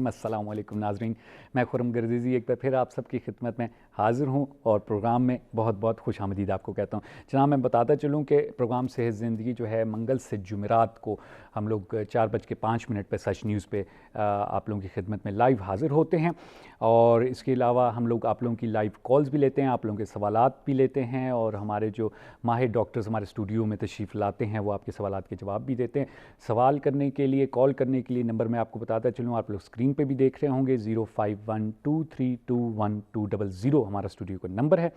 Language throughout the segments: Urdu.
الرحیم۔ السلام علیکم ناظرین، میں خرم گردیزی ایک بار پھر آپ سب کی خدمت میں حاضر ہوں اور پروگرام میں بہت بہت خوش آمدید آپ کو کہتا ہوں۔ جناب میں بتاتا چلوں کہ پروگرام صحت زندگی جو ہے منگل سے جمعرات کو ہم لوگ 4:05 پہ سچ نیوز پہ آپ لوگوں کی خدمت میں لائیو حاضر ہوتے ہیں، اور اس کے علاوہ ہم لوگ آپ لوگوں کی لائیو کالز بھی لیتے ہیں، آپ لوگوں کے سوالات بھی لیتے ہیں، اور ہمارے جو ماہر ڈاکٹرز ہمارے اسٹوڈیو میں تشریف لاتے ہیں وہ آپ کے سوالات کے جواب بھی دیتے ہیں۔ سوال کرنے کے لیے، کال کرنے کے لیے نمبر میں آپ کو بتاتا چلوں، آپ لوگ اسکرین پہ بھی دیکھ رہے ہوں گے، 0512321200 ہمارا اسٹوڈیو کا نمبر ہے،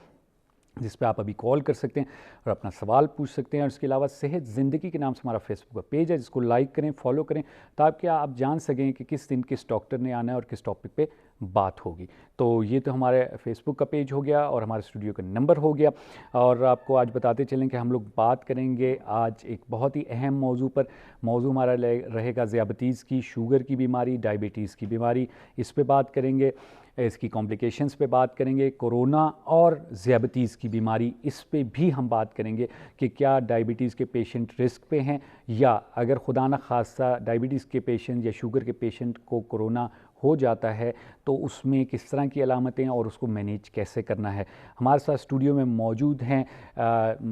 جس پہ آپ ابھی کال کر سکتے ہیں اور اپنا سوال پوچھ سکتے ہیں۔ اور اس کے علاوہ صحت زندگی کے نام سے ہمارا فیس بک کا پیج ہے، جس کو لائک کریں، فالو کریں، تاکہ آپ جان سکیں کہ کس دن کس ڈاکٹر نے آنا ہے اور کس ٹاپک پہ بات ہوگی۔ تو یہ تو ہمارے فیس بک کا پیج ہو گیا اور ہمارے اسٹوڈیو کا نمبر ہو گیا۔ اور آپ کو آج بتاتے چلیں کہ ہم لوگ بات کریں گے آج ایک بہت ہی اہم موضوع پر۔ موضوع ہمارا رہے گا ذیابیطیز کی، شوگر کی بیماری، ڈائبٹیز کی بیماری، اس پہ بات کریں گے، اس کی کمپلیکیشنز پہ بات کریں گے، کورونا اور ذیابیطیز کی بیماری اس پہ بھی ہم بات کریں گے کہ کیا ڈائبٹیز کے پیشنٹ رسک پہ ہیں، یا اگر خدا نہ خواستہ ڈائبٹیز کے پیشنٹ یا شوگر کے پیشنٹ کو کورونا ہو جاتا ہے تو اس میں کس طرح کی علامتیں اور اس کو مینیج کیسے کرنا ہے۔ ہمارے ساتھ اسٹوڈیو میں موجود ہیں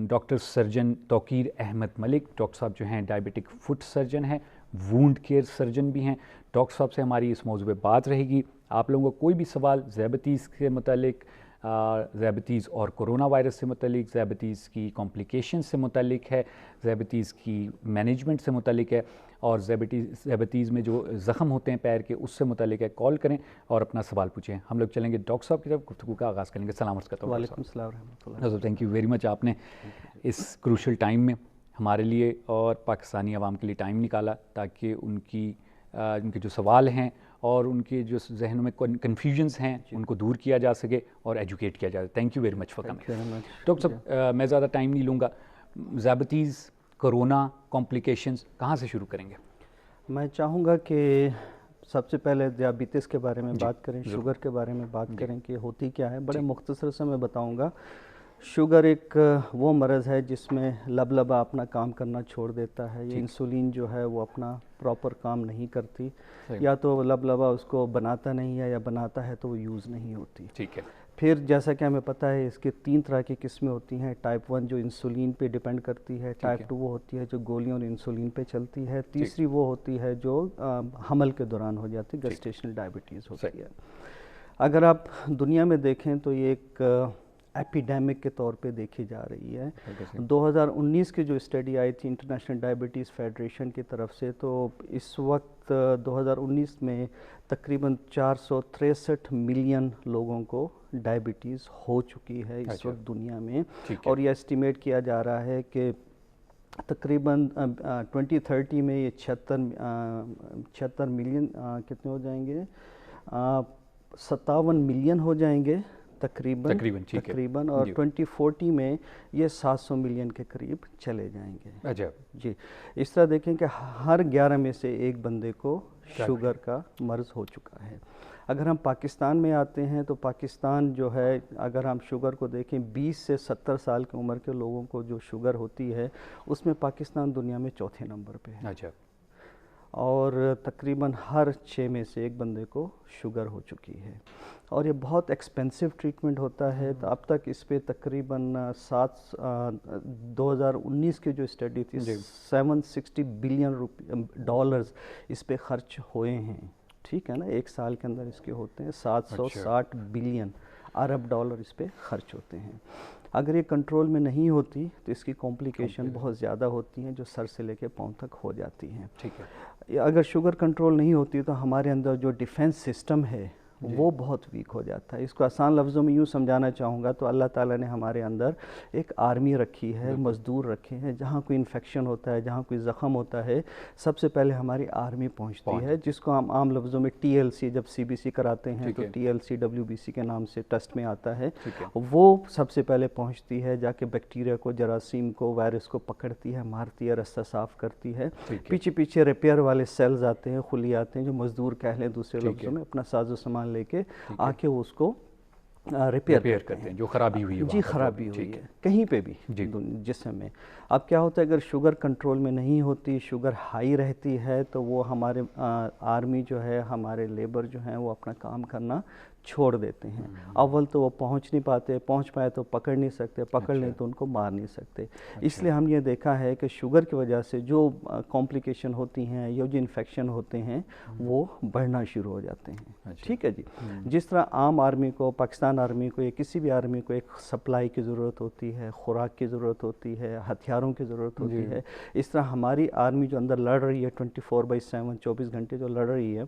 ڈاکٹر سرجن توقیر احمد ملک، ڈاکٹر صاحب جو ہیں ڈائبٹک فٹ سرجن ہیں، وونڈ کیئر سرجن بھی ہیں۔ ڈاکٹر صاحب سے ہماری اس موضوع پہ بات رہے گی۔ آپ لوگوں کو کوئی بھی سوال ذیابیطیز کے متعلق، ذیابیطیز اور کرونا وائرس سے متعلق، ذیابیطیز کی کمپلیکیشن سے متعلق ہے، ذیابیطیز کی مینجمنٹ سے متعلق ہے، اور ذیابیطیز میں جو زخم ہوتے ہیں پیر کے اس سے متعلق ہے، کال کریں اور اپنا سوال پوچھیں۔ ہم لوگ چلیں گے ڈاکٹر صاحب کی طرف، گفتگو کا آغاز کریں گے۔ السلام علیکم۔ وعلیکم السلام ورحمۃ اللہ۔ تھینک یو ویری مچ، آپ نے اس کروشل ٹائم میں ہمارے لیے اور پاکستانی عوام کے لیے ٹائم نکالا تاکہ ان کے جو سوال ہیں اور ان کے جو ذہنوں میں کنفیوژنس ہیں ان کو دور کیا جا سکے اور ایجوکیٹ کیا جائے۔ Thank you very much for coming. Doctor صاحب میں زیادہ ٹائم نہیں لوں گا، ذیابیطیز، کرونا، کمپلیکیشنز کہاں سے شروع کریں گے؟ میں چاہوں گا کہ سب سے پہلے ذیابیطس کے بارے میں بات کریں، شوگر کے بارے میں بات کریں کہ ہوتی کیا ہے۔ بڑے مختصر سے میں بتاؤں گا۔ شوگر ایک وہ مرض ہے جس میں لبلبہ اپنا کام کرنا چھوڑ دیتا ہے، یہ انسولین جو ہے وہ اپنا پراپر کام نہیں کرتی، یا تو لبلبہ اس کو بناتا نہیں ہے، یا بناتا ہے تو وہ یوز نہیں ہوتی۔ ٹھیک ہے۔ پھر جیسا کہ ہمیں پتہ ہے اس کی 3 طرح کی قسمیں ہوتی ہیں۔ ٹائپ 1 جو انسولین پہ ڈیپینڈ کرتی ہے، ٹائپ 2 وہ ہوتی ہے جو گولیوں اور انسولین پہ چلتی ہے، تیسری وہ ہوتی ہے جو حمل کے دوران ہو جاتی ہے، گیسٹیشنل ڈائبٹیز ہوتی ہے۔ اگر آپ دنیا میں دیکھیں تو یہ ایک ایپیڈیمک کے طور پہ دیکھی جا رہی ہے۔ 2019 کی جو اسٹڈی آئی تھی انٹرنیشنل ڈائبٹیز فیڈریشن کی طرف سے، تو اس وقت 2019 میں تقریباً 463 ملین لوگوں کو ڈائبٹیز ہو چکی ہے اس وقت دنیا میں، اور یہ اسٹیمیٹ کیا جا رہا ہے کہ تقریباً 2030 میں یہ 76 ملین کتنے ہو جائیں گے، 57 ملین ہو جائیں گے تقریباً، اور 2040 میں یہ 700 ملین کے قریب چلے جائیں گے۔ جی، اس طرح دیکھیں کہ ہر 11 میں سے ایک بندے کو شوگر کا مرض ہو چکا ہے۔ اگر ہم پاکستان میں آتے ہیں تو پاکستان جو ہے، اگر ہم شوگر کو دیکھیں 20 سے 70 سال کی عمر کے لوگوں کو جو شوگر ہوتی ہے اس میں پاکستان دنیا میں چوتھے نمبر پہ ہے، اور تقریباً ہر 6 میں سے ایک بندے کو شوگر ہو چکی ہے، اور یہ بہت ایکسپینسو ٹریٹمنٹ ہوتا ہے۔ تو اب تک اس پہ تقریباً 2019 کی جو اسٹڈی تھی $760 بلین اس پہ خرچ ہوئے ہیں، ٹھیک ہے نا، ایک سال کے اندر اس کے ہوتے ہیں 760 بلین ارب ڈالر اس پہ خرچ ہوتے ہیں۔ اگر یہ کنٹرول میں نہیں ہوتی تو اس کی کمپلیکیشن بہت زیادہ ہوتی ہیں جو سر سے لے کے پاؤں تک ہو جاتی ہیں۔ ٹھیک ہے۔ اگر شوگر کنٹرول نہیں ہوتی تو ہمارے اندر جو ڈیفنس سسٹم ہے وہ بہت ویک ہو جاتا ہے۔ اس کو آسان لفظوں میں یوں سمجھانا چاہوں گا تو اللہ تعالیٰ نے ہمارے اندر ایک آرمی رکھی ہے، مزدور رکھے ہیں، جہاں کوئی انفیکشن ہوتا ہے، جہاں کوئی زخم ہوتا ہے، سب سے پہلے ہماری آرمی پہنچتی ہے، جس کو ہم عام لفظوں میں TLC، جب CBC کراتے ہیں تو TLC WBC کے نام سے ٹیسٹ میں آتا ہے، وہ سب سے پہلے پہنچتی ہے، جا کے بیکٹیریا کو، جراثیم کو، وائرس کو پکڑتی ہے، مارتی ہے، رستہ صاف کرتی ہے۔ پیچھے ریپیئر والے سیلز آتے ہیں، خلیات ہیں، جو مزدور کہہ لیں دوسرے لفظوں میں، اپنا ساز و سامان لے کے آ کے وہ اس کو ریپیئر کرتے ہیں جو خرابی ہوئی ہے جی خرابی ہوئی ہے کہیں پہ بھی جسم میں. اب کیا ہوتا ہے اگر شوگر کنٹرول میں نہیں ہوتی, شوگر ہائی رہتی ہے, تو وہ ہمارے آرمی جو ہے, ہمارے لیبر جو ہیں وہ اپنا کام کرنا چھوڑ دیتے ہیں. اول تو وہ پہنچ نہیں پاتے, پہنچ پائے تو پکڑ نہیں سکتے, پکڑ لیں تو ان کو مار نہیں سکتے. اس لیے ہم یہ دیکھا ہے کہ شوگر کی وجہ سے جو کمپلیکیشن ہوتی ہیں یا جو انفیکشن ہوتے ہیں وہ بڑھنا شروع ہو جاتے ہیں. ٹھیک ہے جی. جس طرح عام آرمی کو, پاکستان آرمی کو یا کسی بھی آرمی کو ایک سپلائی کی ضرورت ہوتی ہے, خوراک کی ضرورت ہوتی ہے, ہتھیاروں کی ضرورت ہوتی ہے, اس طرح ہماری آرمی جو اندر لڑ رہی ہے 24/7 24 گھنٹے جو لڑ رہی ہے,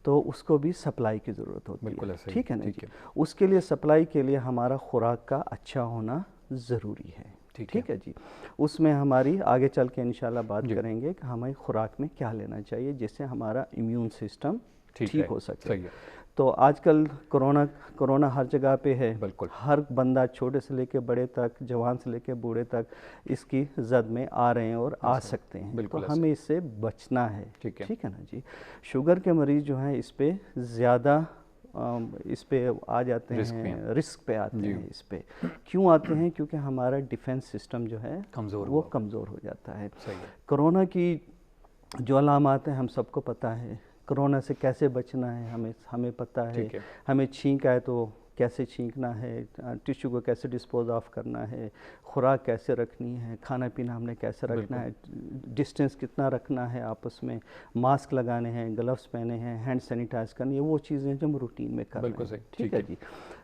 تو اس کو بھی سپلائی کی ضرورت ہوتی ہے. ٹھیک ہے نا جی. اس کے لیے سپلائی کے لیے ہمارا خوراک کا اچھا ہونا ضروری ہے. ٹھیک ہے جی. اس میں ہماری آگے چل کے انشاءاللہ بات کریں گے کہ ہمیں خوراک میں کیا لینا چاہیے جس سے ہمارا امیون سسٹم ٹھیک ہو سکے. تو آج کل کرونا ہر جگہ پہ ہے, ہر بندہ چھوٹے سے لے کے بڑے تک, جوان سے لے کے بوڑھے تک اس کی زد میں آ رہے ہیں اور آ سکتے ہیں. تو ہمیں اس سے بچنا ہے. ٹھیک ہے نا جی. شوگر کے مریض جو ہیں اس پہ زیادہ اس پہ آ جاتے ہیں, رسک پہ آتے ہیں. اس پہ کیوں آتے ہیں؟ کیونکہ ہمارا ڈیفنس سسٹم جو ہے وہ کمزور ہو جاتا ہے. کرونا کی جو علامات ہیں ہم سب کو پتہ ہے. کرونا سے کیسے بچنا ہے ہمیں پتہ ہے. ہمیں چھینک آئے تو کیسے چھینکنا ہے, ٹیشو کو کیسے ڈسپوز آف کرنا ہے, خوراک کیسے رکھنی ہے, کھانا پینا ہم نے کیسے رکھنا ہے, ڈسٹینس کتنا رکھنا ہے آپس میں, ماسک لگانے ہیں, گلوز پہنے ہیں, ہینڈ سینیٹائز کرنی ہے, وہ چیزیں جو ہم روٹین میں کر رہے ہیں. ٹھیک ہے جی.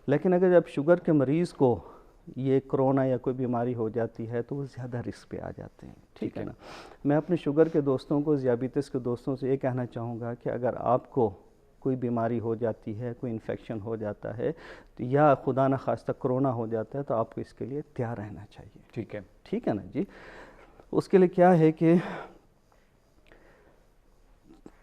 لیکن اگر جب شوگر کے مریض کو یہ کرونا یا کوئی بیماری ہو جاتی ہے تو وہ زیادہ رسک پہ آ جاتے ہیں. ٹھیک ہے نا. میں اپنے شوگر کے دوستوں کو, ذیابیطس کے دوستوں سے یہ کہنا چاہوں گا کہ اگر آپ کو کوئی بیماری ہو جاتی ہے, کوئی انفیکشن ہو جاتا ہے یا خدا نخواستہ کرونا ہو جاتا ہے, تو آپ کو اس کے لیے تیار رہنا چاہیے. ٹھیک ہے نا جی. اس کے لیے کیا ہے کہ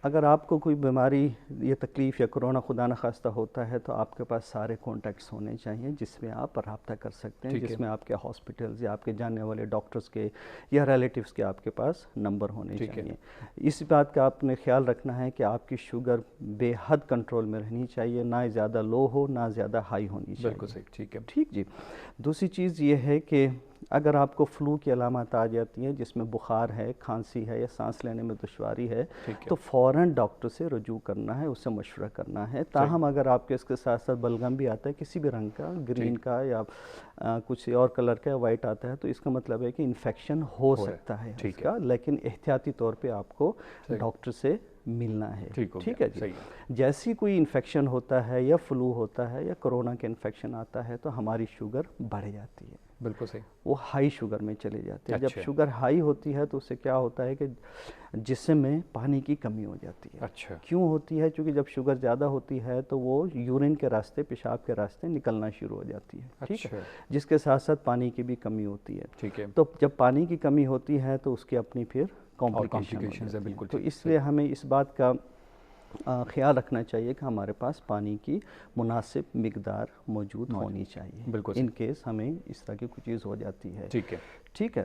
اگر آپ کو کوئی بیماری یا تکلیف یا کرونا خدا نخواستہ ہوتا ہے تو آپ کے پاس سارے کانٹیکٹس ہونے چاہیے جس میں آپ رابطہ کر سکتے ہیں, جس میں آپ کے ہاسپٹلز یا آپ کے جاننے والے ڈاکٹرز کے یا ریلیٹیوز کے آپ کے پاس نمبر ہونے چاہیے. اس بات کا آپ نے خیال رکھنا ہے کہ آپ کی شوگر بے حد کنٹرول میں رہنی چاہیے, نہ زیادہ لو ہو نہ زیادہ ہائی ہونی چاہیے. بالکل صحیح. ٹھیک ہے. ٹھیک جی. دوسری چیز یہ ہے کہ اگر آپ کو فلو کی علامات آ جاتی ہیں جس میں بخار ہے, کھانسی ہے یا سانس لینے میں دشواری ہے, تو فوراً ڈاکٹر سے رجوع کرنا ہے, اس سے مشورہ کرنا ہے. تاہم اگر آپ کے اس کے ساتھ ساتھ بلغم بھی آتا ہے کسی بھی رنگ کا, گرین کا یا کچھ اور کلر کا, وائٹ آتا ہے, تو اس کا مطلب ہے کہ انفیکشن ہو سکتا ہے اس کا, لیکن احتیاطی طور پہ آپ کو ڈاکٹر سے ملنا ہے. ٹھیک ہے جی. جیسی کوئی انفیکشن ہوتا ہے یا فلو ہوتا ہے یا کرونا کے انفیکشن آتا ہے تو ہماری شوگر بڑھ جاتی ہے. بالکل صحیح. وہ ہائی شوگر میں چلے جاتے ہیں. جب شوگر ہائی ہوتی ہے تو اس سے کیا ہوتا ہے کہ جسم میں پانی کی کمی ہو جاتی ہے. کیوں ہوتی ہے؟ کیونکہ جب شوگر زیادہ ہوتی ہے تو وہ یورین کے راستے, پیشاب کے راستے نکلنا شروع ہو جاتی ہے. ٹھیک ہے. جس کے ساتھ ساتھ پانی کی بھی کمی ہوتی ہے. ٹھیک ہے. تو جب پانی کی کمی ہوتی ہے تو اس کی اپنی پھر کمپلیکیشنز ہیں. بالکل. تو اس لیے ہمیں اس بات کا خیال رکھنا چاہیے کہ ہمارے پاس پانی کی مناسب مقدار موجود ہونی چاہیے. بالکل. ان کیس ہمیں اس طرح کی کوئی چیز ہو جاتی ہے. ٹھیک ہے. ٹھیک ہے.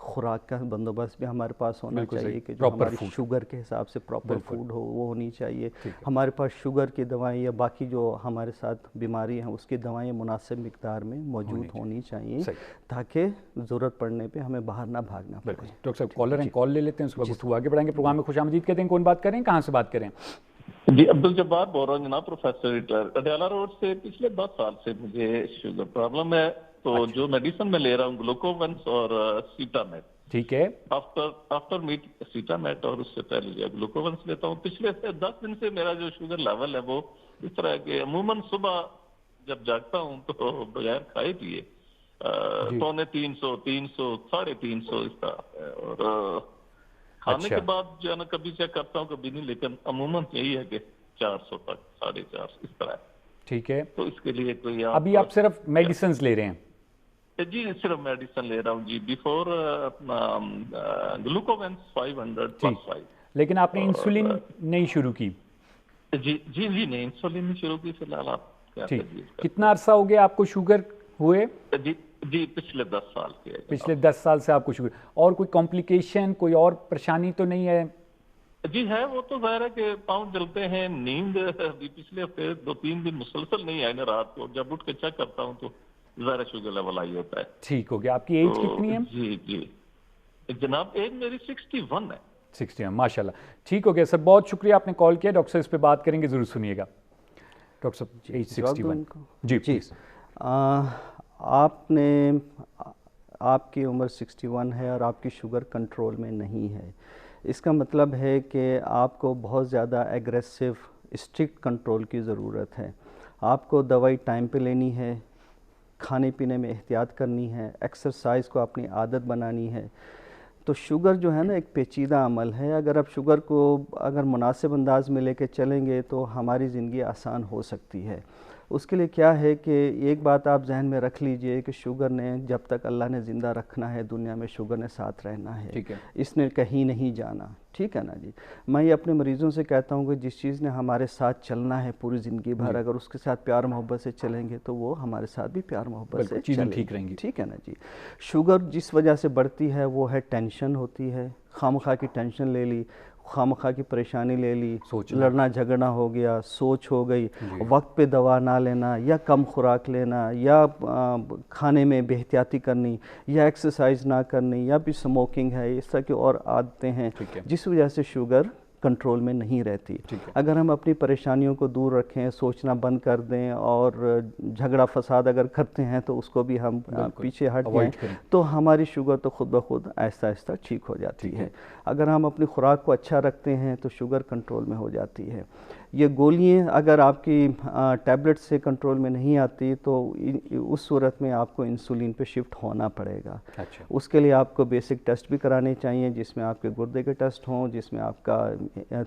خوراک کا بندوبست بھی ہمارے پاس ہونا چاہیے کہ جو ہماری شوگر کے حساب سے پراپر فوڈ ہو وہ ہونی چاہیے. ہمارے پاس شوگر کی دوائیں یا باقی جو ہمارے ساتھ بیماری ہیں اس کی دوائیں مناسب مقدار میں موجود ہونی چاہیے تاکہ ضرورت پڑنے پہ ہمیں باہر نہ بھاگنا پڑے. ڈاکٹر صاحب کالر ہیں, کال لے لیتے ہیں, اس کے بعد گفتگو آگے بڑھائیں گے. پروگرام میں خوش آمدید کہتے ہیں. کون بات کریں, کہاں سے بات کریں؟ جی عبدالجبار بول رہا ہوں جناب, پروفیسر اڈیالہ روڈ سے. پچھلے 10 سال سے مجھے شوگر پرابلم ہے, تو جو میڈیسن میں لے رہا ہوں گلوکوونس اور سیٹامیٹ. ٹھیک ہے. آفٹر میٹ سیٹامیٹ اور اس سے پہلے جو گلوکوونس لیتا ہوں. پچھلے 10 دن سے میرا جو شوگر لیول ہے وہ اس طرح ہے کہ عموماً صبح جب جاگتا ہوں تو بغیر کھائے پیے 350, 300, 350 اس طرح. اور کھانے کے بعد جو ہے نا کبھی چیک کرتا ہوں کبھی نہیں, لیکن عموماً یہی ہے کہ 400 تک, 450 اس طرح ہے. ٹھیک ہے. تو اس کے لیے کوئی ابھی آپ صرف میڈیسنز لے رہے ہیں؟ جی صرف میڈیسن لے رہا ہوں جی. بیفور اپنا گلوکوونس 500+5. لیکن آپ نے انسولین نہیں شروع کی؟ جی نہیں انسولین نہیں شروع کی فی الحال. آپ کتنا عرصہ ہو گیا آپ کو شوگر ہوئے؟ جی پچھلے 10 سال کے. پچھلے 10 سال سے آپ کو شوگر, اور کوئی کمپلیکیشن, کوئی اور پریشانی تو نہیں ہے؟ جی ہے وہ تو ظاہر ہے کہ پاؤں جلتے ہیں. نیند ابھی پچھلے ہفتے 2-3 دن مسلسل نہیں آئی نا رات کو, جب اٹھ کے چیک کرتا ہوں تو ظاہر شوگر لیول آئی ہوتا ہے. ٹھیک ہو گیا. آپ کی ایج تو کتنی ہے؟ جی جی جناب ایج میری 61 ہے. 60 ماشاء اللہ. ٹھیک ہو گیا سر, بہت شکریہ آپ نے کال کیا. ڈاکٹر صاحب اس پہ بات کریں گے, ضرور سنیے گا. ڈاکٹر صاحب ایج 61 جی پلیز. آپ کی عمر 61 ہے اور آپ کی شوگر کنٹرول میں نہیں ہے. اس کا مطلب ہے کہ آپ کو بہت زیادہ ایگریسو اسٹرکٹ کنٹرول کی ضرورت ہے. آپ کو دوائی ٹائم پہ لینی ہے, کھانے پینے میں احتیاط کرنی ہے, ایکسرسائز کو اپنی عادت بنانی ہے. تو شوگر جو ہے نا ایک پیچیدہ عمل ہے. اگر آپ شوگر کو اگر مناسب انداز میں لے کے چلیں گے تو ہماری زندگی آسان ہو سکتی ہے. اس کے لیے کیا ہے کہ ایک بات آپ ذہن میں رکھ لیجئے کہ شوگر نے جب تک اللہ نے زندہ رکھنا ہے دنیا میں شوگر نے ساتھ رہنا ہے, اس نے کہیں نہیں جانا. ٹھیک ہے نا جی. میں یہ اپنے مریضوں سے کہتا ہوں کہ جس چیز نے ہمارے ساتھ چلنا ہے پوری زندگی بھر, اگر اس کے ساتھ پیار محبت سے چلیں گے تو وہ ہمارے ساتھ بھی پیار محبت سے چلے ٹھیک رہیں گی. ٹھیک ہے نا جی. شوگر جس وجہ سے بڑھتی ہے وہ ہے ٹینشن ہوتی ہے. خواہ کی ٹینشن لے لی, خواہ کی پریشانی لے لی, لڑنا جھگڑنا ہو گیا, سوچ ہو گئی, وقت پہ دوا نہ لینا یا کم خوراک لینا یا کھانے میں بے احتیاطی کرنی یا ایکسرسائز نہ کرنی یا بھی سموکنگ ہے, اس طرح کی اور عادتیں ہیں جس وجہ سے شوگر کنٹرول میں نہیں رہتی. اگر ہم اپنی پریشانیوں کو دور رکھیں, سوچنا بند کر دیں اور جھگڑا فساد اگر کرتے ہیں تو اس کو بھی ہم پیچھے ہٹ جائیں تو ہماری شوگر تو خود بخود آہستہ آہستہ ٹھیک ہو جاتی ہے. اگر ہم اپنی خوراک کو اچھا رکھتے ہیں تو شوگر کنٹرول میں ہو جاتی ہے. یہ گولیاں اگر آپ کی ٹیبلٹ سے کنٹرول میں نہیں آتی تو اس صورت میں آپ کو انسولین پہ شفٹ ہونا پڑے گا. اس کے لیے آپ کو بیسک ٹیسٹ بھی کرانے چاہیے جس میں آپ کے گردے کے ٹیسٹ ہوں, جس میں آپ کا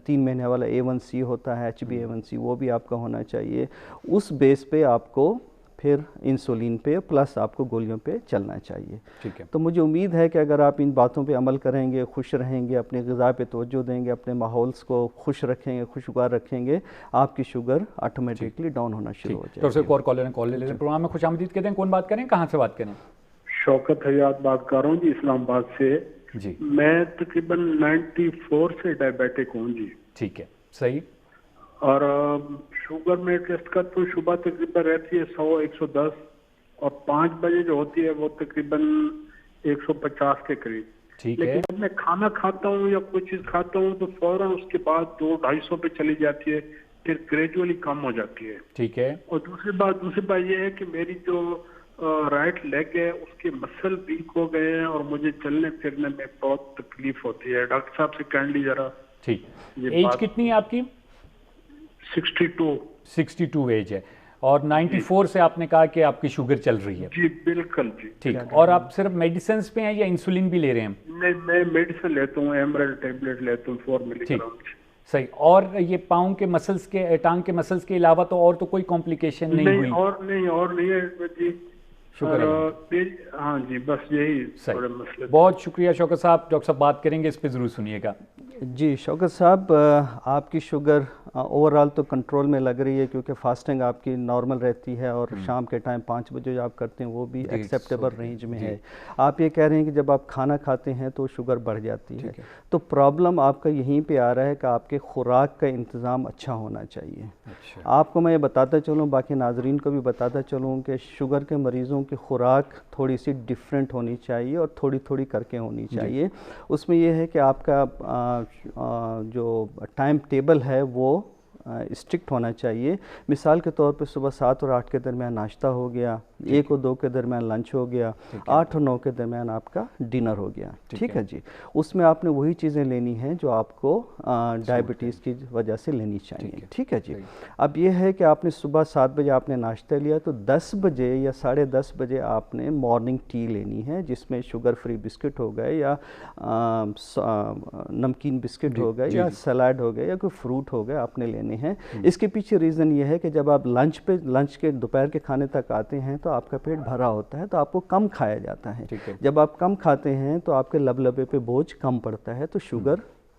3 مہینے والا A1C ہوتا ہے, HbA1C, وہ بھی آپ کا ہونا چاہیے. اس بیس پہ آپ کو پھر انسولین پہ پلس آپ کو گولیوں پہ چلنا چاہیے. تو مجھے امید ہے کہ اگر آپ ان باتوں پہ عمل کریں گے, خوش رہیں گے, اپنی غذا پہ توجہ دیں گے, اپنے ماحولس کو خوش رکھیں گے, خوشگوار رکھیں گے, آپ کی شوگر آٹومیٹکلی ڈاؤن ہونا شروع ہو جائے گی. ایک اور کالر کال لے لیتے ہیں. پروگرام میں خوش آمدید کہتے ہیں. کون بات کریں, کہاں سے بات کریں؟ شوکت حیات بات کر رہا ہوں جی, اسلام آباد سے. جی میں تقریباً 94 سے ڈائبیٹک ہوں جی. ٹھیک ہے, صحیح. اور شوگر میں ٹیسٹ کرتا ہوں, صبح تقریباً رہتی ہے 100-110 اور 5 بجے جو ہوتی ہے وہ تقریباً 150 کے قریب. لیکن جب میں کھانا کھاتا ہوں یا کوئی چیز کھاتا ہوں تو فوراً اس کے بعد 200-250 پہ چلی جاتی ہے, پھر گریجولی کم ہو جاتی ہے. ٹھیک ہے. اور دوسری بات یہ ہے کہ میری جو رائٹ لیگ ہے اس کے مسل ویک ہو گئے ہیں اور مجھے چلنے پھرنے میں بہت تکلیف ہوتی ہے. ڈاکٹر صاحب سے کائنڈلی ذرا. ٹھیک. ایج کتنی ہے آپ کی؟ 62 ایج ہے. اور 94 سے آپ نے کہا کہ آپ کی شوگر چل رہی ہے. جی بالکل جی. ٹھیک. اور آپ صرف میڈیسنز پہ ہیں یا انسولین بھی لے رہے ہیں؟ میں میڈیسن لیتا ہوں, ایمرل ٹیبلٹ لیتا ہوں 4 ملی گرام. صحیح. اور یہ پاؤں کے مسلز کے, ٹانگ کے مسلز کے علاوہ تو اور تو کوئی کمپلیکیشن نہیں ہوئی؟ اور نہیں ہے جی. شکر. ہاں جی, بس یہی تھوڑے مسئلے. بہت شکریہ شوکت صاحب. ڈاکٹر صاحب بات کریں گے, اس پہ ضرور سنیے گا. جی شوکت صاحب, آپ کی شوگر اوور آل تو کنٹرول میں لگ رہی ہے کیونکہ فاسٹنگ آپ کی نارمل رہتی ہے اور شام کے ٹائم 5 بجے جو آپ کرتے ہیں وہ بھی ایکسیپٹیبل رینج میں ہے. آپ یہ کہہ رہے ہیں کہ جب آپ کھانا کھاتے ہیں تو شوگر بڑھ جاتی ہے. تو پرابلم آپ کا یہیں پہ آ رہا ہے کہ آپ کے خوراک کا انتظام اچھا ہونا چاہیے. آپ کو میں یہ بتاتا چلوں, باقی ناظرین کو بھی بتاتا چلوں کہ شوگر کے مریضوں کی خوراک تھوڑی سی ڈیفرنٹ ہونی چاہیے اور تھوڑی تھوڑی کر کے ہونی چاہیے. اس میں یہ ہے کہ آپ کا جو ٹائم ٹیبل ہے وہ اسٹرکٹ ہونا چاہیے. مثال کے طور پہ صبح 7 اور 8 کے درمیان ناشتہ ہو گیا, 1 اور 2 کے درمیان لنچ ہو گیا, 8 اور 9 کے درمیان آپ کا ڈنر ہو گیا. ٹھیک ہے جی. اس میں آپ نے وہی چیزیں لینی ہیں جو آپ کو ڈائبٹیز کی وجہ سے لینی چاہیے. ٹھیک ہے جی. اب یہ ہے کہ آپ نے صبح 7 بجے آپ نے ناشتہ لیا تو 10 بجے یا 10:30 بجے آپ نے مارننگ ٹی لینی ہے جس میں شوگر فری بسکٹ ہو گئے یا نمکین بسکٹ ہو گئے یا سیلیڈ ہو گئے یا کوئی فروٹ ہو گئے آپ نے لینے ہیں. اس کے پیچھے ریزن یہ ہے کہ جب آپ لنچ کے دوپہر کے کھانے تک آتے ہیں تو آپ کا پیٹ بھرا ہوتا ہے تو آپ کو کم کھایا جاتا ہے. جب آپ کم کھاتے ہیں تو آپ کے لبے پہ بوجھ کم پڑتا ہے تو شوگر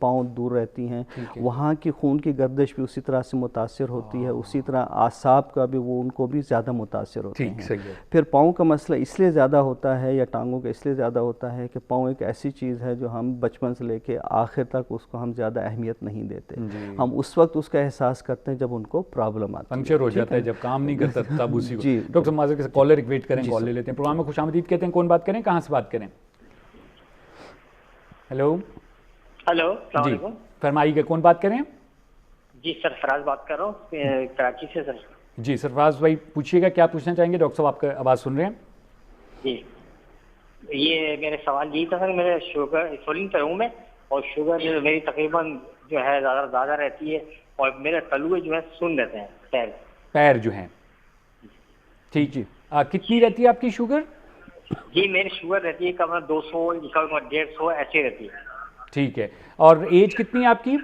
پاؤں دور رہتی ہیں، وہاں کی خون کی گردش بھی اسی طرح سے متاثر ہوتی ہے، اسی طرح اعصاب کا بھی وہ ان کو بھی زیادہ متاثر ہوتے ہیں۔ پھر پاؤں کا مسئلہ اس لیے زیادہ ہوتا ہے یا ٹانگوں کا اس لیے زیادہ ہوتا ہے کہ پاؤں ایک ایسی چیز ہے جو ہم بچپن سے لے کے آخر تک اس کو ہم زیادہ اہمیت نہیں دیتے، ہم اس وقت اس کا احساس کرتے ہیں جب ان کو پرابلم آتی ہے، پنکچر ہو جاتا ہے، جب کام نہیں کرتا تب اسی کو۔ ڈاکٹر صاحب معذرت کے ساتھ کالر ایک ویٹ کریں، کال لے لیتے ہیں۔ پروگرام میں خوش آمدید کہتے ہیں، کون بات کریں، کہاں سے بات کریں؟ ہیلو السلام علیکم، فرمائیے کون بات کریں؟ جی سرفراز بات کر رہا ہوں کراچی سے سر۔ جی سرفراز بھائی پوچھیے گا، کیا پوچھنا چاہیں گے؟ ڈاکٹر صاحب آپ کا آواز سن رہے ہیں؟ جی یہ میرے سوال یہی تھا سر، میرے شوگر انسولین پہ ہوں میں، اور شوگر میری تقریباً جو ہے زیادہ رہتی ہے، اور میرے تلوے جو ہے سن رہتے ہیں، پیر جو ہیں، ٹھیک جی۔ کتنی رہتی ہے آپ کی شوگر؟ جی میری شوگر رہتی ہے کم 200 کم 150 ایسے رہتی ہے۔ ٹھیک ہے، اور ایج کتنی ہے آپ کی؟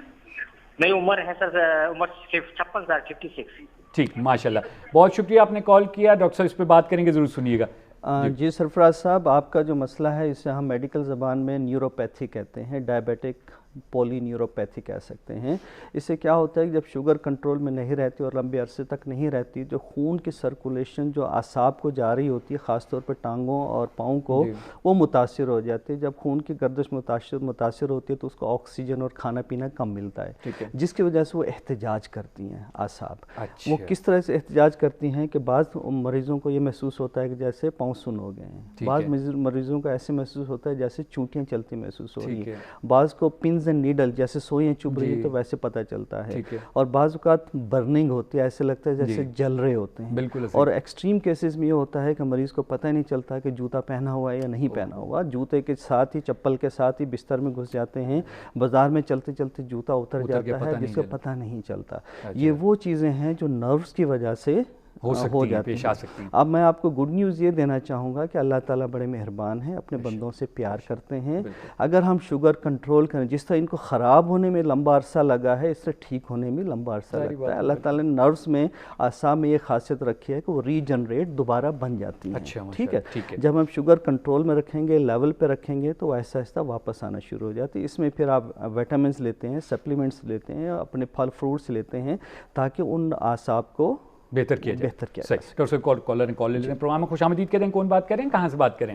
میری عمر ہے سر، عمر 56 سال، 56۔ ٹھیک، ماشاءاللہ، بہت شکریہ آپ نے کال کیا۔ ڈاکٹر صاحب اس پہ بات کریں گے، ضرور سنیے گا۔ جی سرفراز صاحب، آپ کا جو مسئلہ ہے اسے ہم میڈیکل زبان میں نیوروپیتھی کہتے ہیں، ڈائبیٹک پولی نیوروپیتھی کہہ سکتے ہیں۔ اس سے کیا ہوتا ہے کہ جب شوگر کنٹرول میں نہیں رہتی اور لمبے عرصے تک نہیں رہتی، جو خون کی سرکولیشن جو اعصاب کو جا رہی ہوتی ہے، خاص طور پہ ٹانگوں اور پاؤں کو، وہ متاثر ہو جاتی ہے۔ جب خون کی گردش متاثر ہوتی ہے تو اس کو آکسیجن اور کھانا پینا کم ملتا ہے، جس کی وجہ سے وہ احتجاج کرتی ہیں اعصاب۔ وہ کس طرح سے احتجاج کرتی ہیں کہ بعض مریضوں کو یہ محسوس ہوتا ہے کہ جیسے پاؤں سن ہو گئے ہیں، بعض مریضوں کو ایسے محسوس ہوتا ہے جیسے چونٹیاں چلتی محسوس ہو رہی ہیں، بعض کو پنز اینڈ نیڈل جیسے سوئیاں چبھ رہی ہیں تو ویسے پتہ چلتا ہے، اور بعض اوقات برننگ ہوتی ہے، ایسے لگتا ہے جیسے جل رہے ہوتے ہیں۔ اور ایکسٹریم کیسز میں یہ ہوتا ہے کہ مریض کو پتہ نہیں چلتا کہ جوتا پہنا ہوا ہے یا نہیں پہنا ہوا، جوتے کے ساتھ ہی چپل کے ساتھ ہی بستر میں گھس جاتے ہیں، بازار میں چلتے چلتے جوتا اتر جاتا ہے جس کو پتہ نہیں چلتا۔ یہ وہ چیزیں ہیں جو نروز کی وجہ سے ہو جاتی ہیں۔ اب میں آپ کو گڈ نیوز یہ دینا چاہوں گا کہ اللہ تعالیٰ بڑے مہربان ہیں، اپنے بندوں سے پیار کرتے ہیں۔ اگر ہم شوگر کنٹرول کریں، جس طرح ان کو خراب ہونے میں لمبا عرصہ لگا ہے، اس سے ٹھیک ہونے میں لمبا عرصہ لگتا ہے۔ اللہ تعالیٰ نے نروز میں، اعصاب میں یہ خاصیت رکھی ہے کہ وہ ری جنریٹ دوبارہ بن جاتی ہیں، ٹھیک ہے۔ جب ہم شوگر کنٹرول میں رکھیں گے، لیول پہ رکھیں گے، تو ایسا ایسا واپس آنا شروع ہو جاتی ہے۔ اس میں پھر آپ ویٹامنس لیتے ہیں، سپلیمنٹس لیتے ہیں، اپنے پھل فروٹس لیتے ہیں تاکہ ان اعصاب کو بہتر کیا جائے۔ صحیح، ڈاکٹر صاحب کالر نے کال لے لیتے ہیں۔ پروگرام میں خوش آمدید کہتے ہیں، کون بات کریں، کہاں سے بات کریں؟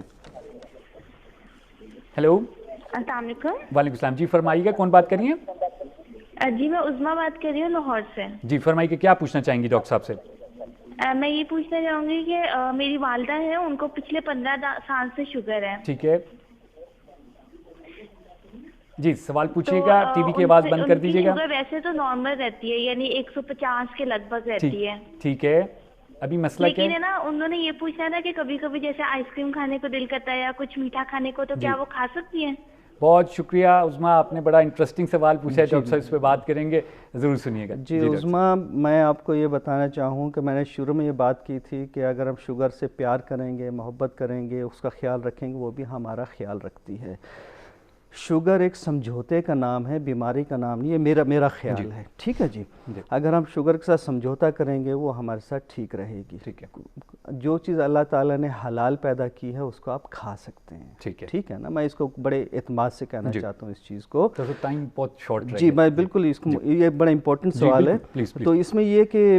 ہیلو السلام علیکم۔ وعلیکم السلام، جی فرمائیے گا، کون بات کر رہی ہیں؟ جی میں عظمیٰ بات کر رہی ہوں لاہور سے۔ جی فرمائیے کہ کیا پوچھنا چاہیں گی ڈاکٹر صاحب سے؟ میں یہ پوچھنا چاہوں گی کہ میری والدہ ہے، ان کو پچھلے 15 سال سے شوگر ہے۔ ٹھیک ہے جی، سوال پوچھیے گا، ٹی وی کی آواز بند کر دیجیے گا۔ شوگر ویسے تو نارمل رہتی ہے، یعنی 150 کے لگ بھگ رہتی ہے۔ ٹھیک ہے، ابھی مسئلہ کیا ہے؟ لیکن نا انہوں نے یہ پوچھنا تھا کہ کبھی کبھی جیسے آئس کریم کھانے کو دل کرتا ہے یا کچھ میٹھا کھانے کو، تو کیا وہ کھا سکتی ہیں؟ بہت شکریہ عظمیٰ، آپ نے بڑا انٹرسٹنگ سوال پوچھا ہے، ڈاکٹر صاحب اس پہ بات کریں گے، ضرور سنیے گا۔ جی عظمیٰ، میں آپ کو یہ بتانا چاہوں کہ میں نے شروع میں یہ بات کی تھی کہ اگر ہم شوگر سے پیار کریں گے، محبت کریں گے، اس کا خیال رکھیں گے، وہ بھی ہمارا خیال رکھتی ہے۔ شوگر ایک سمجھوتے کا نام ہے، بیماری کا نام نہیں، یہ میرا خیال ہے، ٹھیک ہے جی۔ اگر ہم شوگر کے ساتھ سمجھوتا کریں گے وہ ہمارے ساتھ ٹھیک رہے گی۔ جو چیز اللہ تعالیٰ نے حلال پیدا کی ہے اس کو آپ کھا سکتے ہیں، ٹھیک ہے نا۔ میں اس کو بڑے اعتماد سے کہنا چاہتا ہوں اس چیز کو۔ ٹائم بہت شارٹ جی میں بالکل، یہ بڑا امپورٹنٹ سوال ہے۔ تو اس میں یہ کہ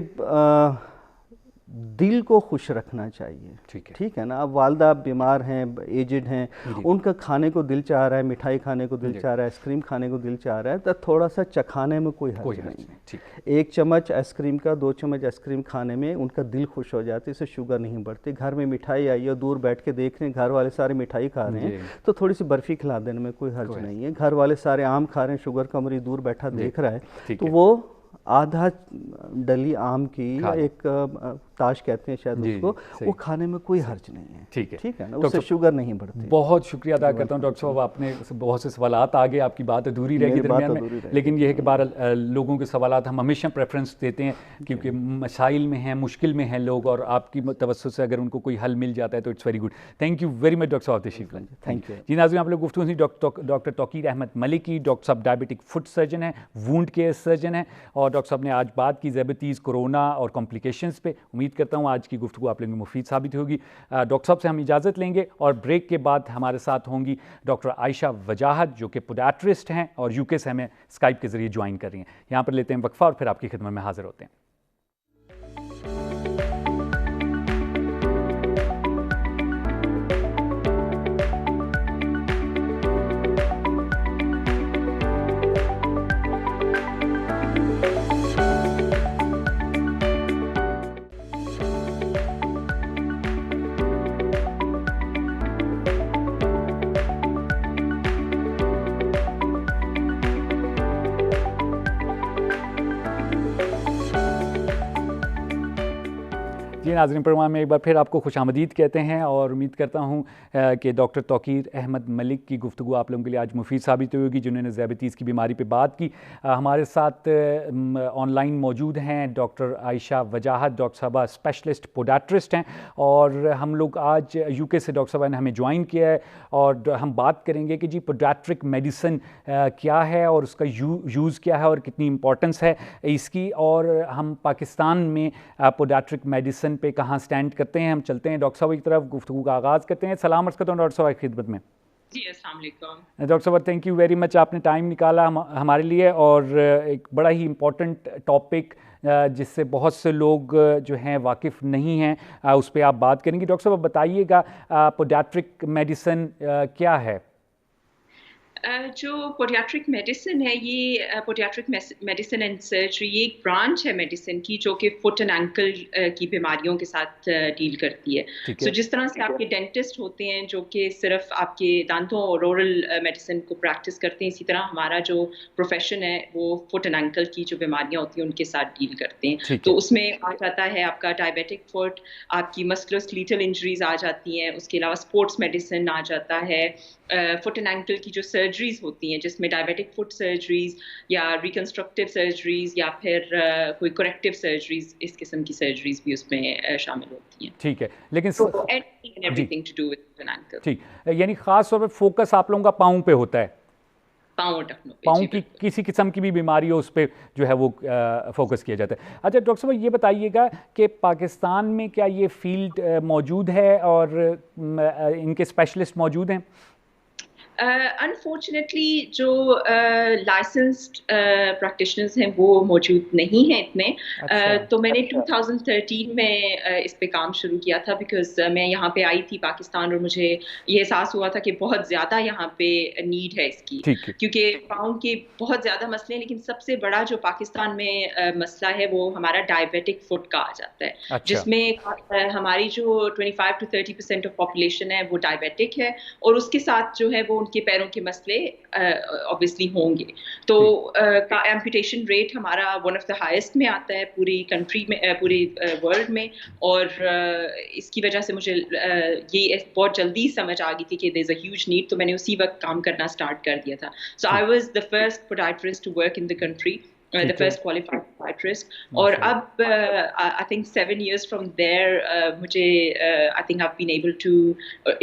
دل کو خوش رکھنا چاہیے، ٹھیک ہے نا۔ اب والدہ بیمار ہیں، ایجڈ ہیں، ان کا کھانے کو دل چاہ رہا ہے، مٹھائی کھانے کو دل چاہ رہا ہے، آئس کریم کھانے کو دل چاہ رہا ہے، تو تھوڑا سا چکھانے میں کوئی حرج نہیں ہے۔ 1 چمچ آئس کریم کا، 2 چمچ آئس کریم کھانے میں ان کا دل خوش ہو جاتا ہے، اس سے شوگر نہیں بڑھتی۔ گھر میں مٹھائی آئی ہے، دور بیٹھ کے دیکھ رہے ہیں گھر والے سارے مٹھائی کھا رہے ہیں، تو تھوڑی سی برفی کھلا دینے میں کوئی حرج نہیں ہے۔ گھر والے سارے آم کھا رہے ہیں، شوگر کا مریض دور بیٹھا دیکھ رہا ہے، تو وہ آدھا ڈلی آم کی، ایک تاش کہتے ہیں شاید اس کو، وہ کھانے میں کوئی حرج نہیں ہے، ٹھیک ہے نا، اس سے شوگر نہیں بڑھتی۔ بہت شکریہ ادا کرتا ہوں ڈاکٹر صاحب، آپ نے بہت سے سوالات آگے، آپ کی بات ادھوری رہ گئی درمیان میں، لیکن یہ ہے کہ بہرحال لوگوں کے سوالات ہم ہمیشہ پریفرنس دیتے ہیں، کیونکہ مسائل میں ہیں، مشکل میں ہیں لوگ، اور آپ کی توسط سے اگر ان کو کوئی حل مل جاتا ہے تو it's very good. Thank you very much doctor صاحب تشریف لائیں۔ تھینک یو جی ناظرین، آپ لوگ گفتگو تھی ڈاکٹر توقیر احمد ملکی، ڈاکٹر صاحب ڈائبٹک فوڈ سرجن ہیں، وونڈ کیئر سرجن ہیں، اور ڈاکٹر صاحب نے آج بات کی ذیابیطیز، کورونا اور کمپلیکیشنز پہ۔ امید امید کرتا ہوں آج کی گفتگو آپ لوگوں کو مفید ثابت ہوگی. ڈاکٹر صاحب سے ہم اجازت لیں گے اور بریک کے بعد ہمارے ساتھ ہوں گی ڈاکٹر عائشہ وجاہت جو کہ پوڈیاٹرسٹ ہیں اور یو کے سے ہمیں اسکائپ کے ذریعے جوائن کر رہی ہیں. یہاں پر لیتے ہیں وقفہ اور پھر آپ کی خدمت میں حاضر ہوتے ہیں. ناظرین پروگرام میں ایک بار پھر آپ کو خوش آمدید کہتے ہیں اور امید کرتا ہوں کہ ڈاکٹر توقیر احمد ملک کی گفتگو آپ لوگوں کے لیے آج مفید ثابت ہوگی جنہوں نے ذیابیطیز کی بیماری پہ بات کی. ہمارے ساتھ آن لائن موجود ہیں ڈاکٹر عائشہ وجاہت. ڈاکٹر صاحبہ اسپیشلسٹ پوڈیاٹرسٹ ہیں اور ہم لوگ آج یو کے سے ڈاکٹر صاحبہ نے ہمیں جوائن کیا ہے اور ہم بات کریں گے کہ جی پوڈیاٹرک میڈیسن کیا ہے اور اس کا یوز کیا ہے اور کتنی امپورٹنس ہے اس کی, اور ہم پاکستان میں پوڈیاٹرک میڈیسن پہ کہاں سٹینڈ کرتے ہیں. ہم چلتے ہیں ڈاکٹر صاحب کی طرف, گفتگو کا آغاز کرتے ہیں. سلام عرض کرتا ہوں ڈاکٹر صاحب کی خدمت میں. جی السلام علیکم ڈاکٹر صاحب, تھینک یو ویری مچ, آپ نے ٹائم نکالا ہمارے لیے اور ایک بڑا ہی امپورٹنٹ ٹاپک جس سے بہت سے لوگ جو ہیں واقف نہیں ہیں اس پہ آپ بات کریں گے. ڈاکٹر صاحب بتائیے گا پوڈیاٹرک میڈیسن کیا ہے؟ جو پوڈیاٹرک میڈیسن ہے یہ پوڈیاٹرک میڈیسن اینڈ سرجری یہ ایک برانچ ہے میڈیسن کی جو کہ فٹ اینڈ اینکل کی بیماریوں کے ساتھ ڈیل کرتی ہے. سو جس طرح سے آپ کے ڈینٹسٹ ہوتے ہیں جو کہ صرف آپ کے دانتوں اور اورل میڈیسن کو پریکٹس کرتے ہیں, اسی طرح ہمارا جو پروفیشن ہے وہ فٹ اینڈ اینکل کی جو بیماریاں ہوتی ہیں ان کے ساتھ ڈیل کرتے ہیں. تو اس میں آ جاتا ہے آپ کا ڈائبیٹک فٹ, آپ کی مسکولوسکلیٹل انجریز آ جاتی ہیں, اس کے علاوہ اسپورٹس میڈیسن آ جاتا ہے, فٹ اینڈ اینکل کی جو سرجریز ہوتی ہیں جس میں ڈائبیٹک فٹ سرجریز یا ریکنسٹرکٹیو سرجریز یا پھر کوئی کریکٹیو سرجریز, اس قسم کی سرجریز بھی اس میں شامل ہوتی ہیں. ٹھیک ہے, لیکن ٹھیک, یعنی خاص طور پہ فوکس آپ لوگوں کا پاؤں پہ ہوتا ہے, پاؤں کی کسی قسم کی بھی بیماری ہو اس پہ جو ہے وہ فوکس کیا جاتا ہے. اچھا ڈاکٹر صاحب یہ بتائیے گا کہ پاکستان میں کیا یہ فیلڈ موجود ہے اور ان کے اسپیشلسٹ موجود ہیں؟ انفارچونیٹلی جو لائسنسڈ پریکٹیشنرز ہیں وہ موجود نہیں ہیں اتنے. تو میں نے 2013 میں اس پہ کام شروع کیا تھا بیکاز میں یہاں پہ آئی تھی پاکستان اور مجھے یہ احساس ہوا تھا کہ بہت زیادہ یہاں پہ نیڈ ہے اس کی, کیونکہ پاؤں کے بہت زیادہ مسئلے ہیں, لیکن سب سے بڑا جو پاکستان میں مسئلہ ہے وہ ہمارا ڈائبیٹک فٹ کا آ جاتا ہے, جس میں ہماری جو 25 to 30% آف پاپولیشن ہے وہ ڈائبیٹک ہے اور اس کے ساتھ جو ہے وہ کے پیروں کے مسئلے obviously ہوں گے. تو ایمپوٹیشن ریٹ ہمارا ون آف دا ہائیسٹ میں آتا ہے پوری کنٹری میں, پوری ورلڈ میں, اور اس کی وجہ سے مجھے یہ بہت جلدی سمجھ آ گئی تھی کہ دیر از اے ہیوج نیڈ, تو میں نے اسی وقت کام کرنا اسٹارٹ کر دیا تھا. So I was the first podiatrist to work in the country, the first qualified podiatrist. اور اب I think 7 years from there مجھے I think I've been able to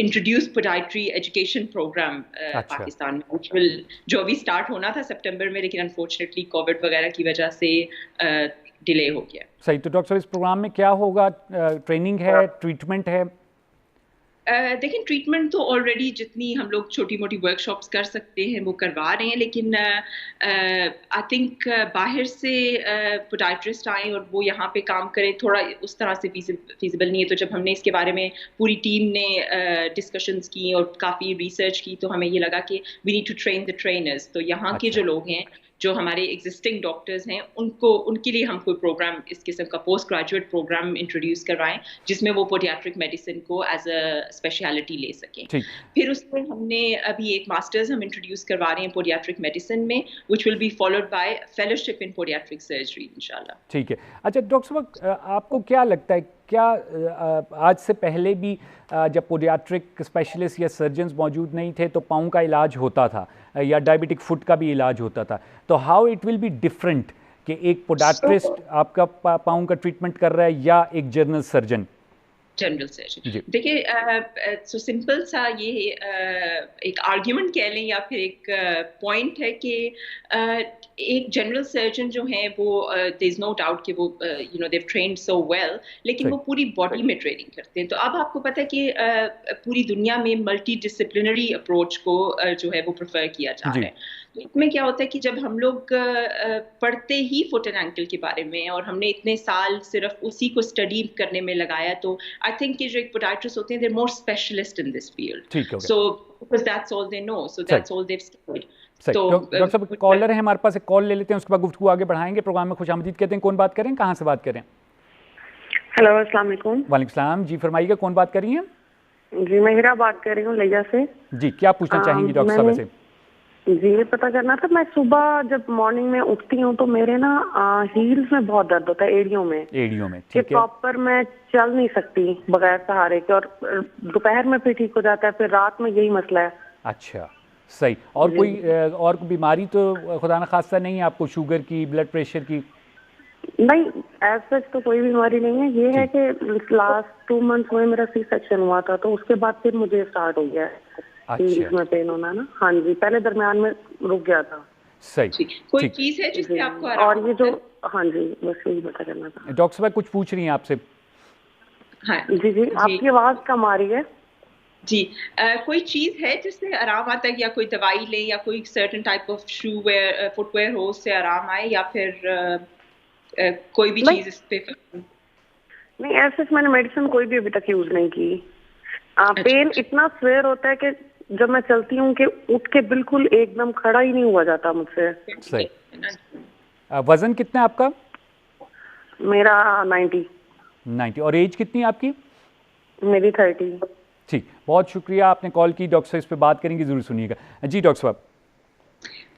introduce podiatry education program Pakistan میں, which will جو ابھی start ہونا تھا سپٹمبر میں, لیکن unfortunately کووڈ وغیرہ کی وجہ سے ڈیلے ہو گیا. صحیح. تو ڈاکٹر صاحب اس پروگرام میں کیا ہوگا, ٹریننگ ہے, ٹریٹمنٹ ہے؟ دیکھیں ٹریٹمنٹ تو آلریڈی جتنی ہم لوگ چھوٹی موٹی ورک شاپس کر سکتے ہیں وہ کروا رہے ہیں, لیکن آئی تھنک باہر سے پوڈیاٹرسٹ آئیں اور وہ یہاں پہ کام کریں تھوڑا اس طرح سے فیزیبل نہیں ہے. تو جب ہم نے اس کے بارے میں پوری ٹیم نے ڈسکشنز کی اور کافی ریسرچ کی تو ہمیں یہ لگا کہ we need to train the trainers. تو یہاں کے جو لوگ ہیں جو ہمارے ایگزسٹنگ ڈاکٹرز ہیں ان کے لیے ہم کوئی پروگرام اس قسم کا پوسٹ گریجویٹ پروگرام انٹروڈیوس کروائیں جس میں وہ پوڈیاٹرک میڈیسن کو ایز اے اسپیشلٹی لے سکیں. پھر اس میں ہم نے ابھی ایک ماسٹرز ہم انٹروڈیوس کروا رہے ہیں پوڈیاٹرک میڈیسن میں, which will be followed by fellowship in podiatric surgery انشاءاللہ. ٹھیک ہے. اچھا ڈاکٹر صاحب آپ کو کیا لگتا ہے, کیا آج سے پہلے بھی جب پوڈیاٹرک اسپیشلسٹ یا سرجنز موجود نہیں تھے تو پاؤں کا علاج ہوتا تھا یا ڈائبیٹک فٹ کا بھی علاج ہوتا تھا, تو how it will be different کہ ایک پوڈیاٹرسٹ آپ کا پاؤں کا ٹریٹمنٹ کر رہا ہے یا ایک جنرل سرجن؟ جنرل سرجن دیکھیے سو سمپل سا یہ ایک آرگیومنٹ کہہ لیں یا پھر ایک پوائنٹ ہے کہ ایک جنرل سرجن جو ہیں وہ دیر از نو ڈاؤٹ کہ وہ you know they've trained so well, لیکن وہ پوری باڈی میں ٹریننگ کرتے ہیں. تو اب آپ کو پتہ ہے کہ پوری دنیا میں ملٹی ڈسپلنری اپروچ کو جو ہے وہ پریفر کیا جا رہا ہے. تو اس میں کیا ہوتا ہے کہ جب ہم لوگ پڑھتے ہی فٹ اینڈ اینکل کے بارے میں اور ہم نے اتنے سال صرف اسی کو اسٹڈی کرنے میں لگایا، تو آئی تھنک کہ جو ایک پوڈیاٹرسٹ ہوتے ہیں they are more specialist in this field. So because that's all they know, so that's all they've studied. تو ڈاکٹر صاحب کالر ہیں ہمارے پاس، ایک کال لے لیتے ہیں، اس کے بعد گفتگو آگے بڑھائیں گے. پروگرام میں خوش آمدید کہتے ہیں. کون بات کریں، کہاں سے بات کریں؟ ہیلو السلام علیکم. وعلیکم السلام. جی فرمائیے گا، کون بات کر رہی ہیں؟ جی میں ہیرا بات کر رہی ہوں لیا سے. جی کیا پوچھنا چاہیں گی ڈاکٹر صاحب سے؟ جی یہ پتہ کرنا تھا، میں صبح جب مارننگ میں اٹھتی ہوں تو میرے نا ہیلز میں بہت درد ہوتا ہے، ایڑیوں میں کہ پراپر میں چل نہیں سکتی بغیر سہارے کے، اور دوپہر میں پھر ٹھیک ہو جاتا ہے، پھر رات میں یہی مسئلہ ہے. اچھا صحیح. اور کوئی بیماری تو خدا نخواستہ نہیں ہے آپ کو، شوگر کی، بلڈ پریشر کی؟ نہیں ایز سچ تو کوئی بیماری نہیں ہے. یہ ہے کہ لاسٹ 2 months ہوئے میرا سی سیکشن ہوا تھا، تو اس کے بعد پھر مجھے اسٹارٹ ہو گیا ہے میں پین ہونا نا. ہاں جی پہلے درمیان میں رک گیا تھا. صحیح. کوئی چیز ہے جس سے آپ کو اور یہ جو ہاں جی بس یہی پتہ کرنا تھا. ڈاکٹر صاحب کچھ پوچھ رہی ہیں آپ سے؟ جی جی آپ کی آواز کم آ رہی ہے. جی کوئی چیز ہے جس سے آرام آتا ہے، یا کوئی دوائی لیں یا کوئی certain type of shoe wear footwear ہو اس سے آرام آئے، یا پھر کوئی بھی چیز اس پہ؟ نہیں ایسے میں نے میڈیسن کوئی بھی ابھی تک یوز نہیں کی. پین اتنا سویر ہوتا ہے کہ جب میں چلتی ہوں کہ اٹھ کے بالکل ایک دم کھڑا ہی نہیں ہوا جاتا مجھ سے. صحیح. وزن کتنا ہے آپ کا؟ میرا 90. اور ایج کتنی ہے آپ کی؟ میری 30. ٹھیک بہت شکریہ آپ نے کال کی. ڈاکٹر صاحب اس پہ بات کریں گے، ضرور سنیے گا. جی ڈاکٹر صاحب.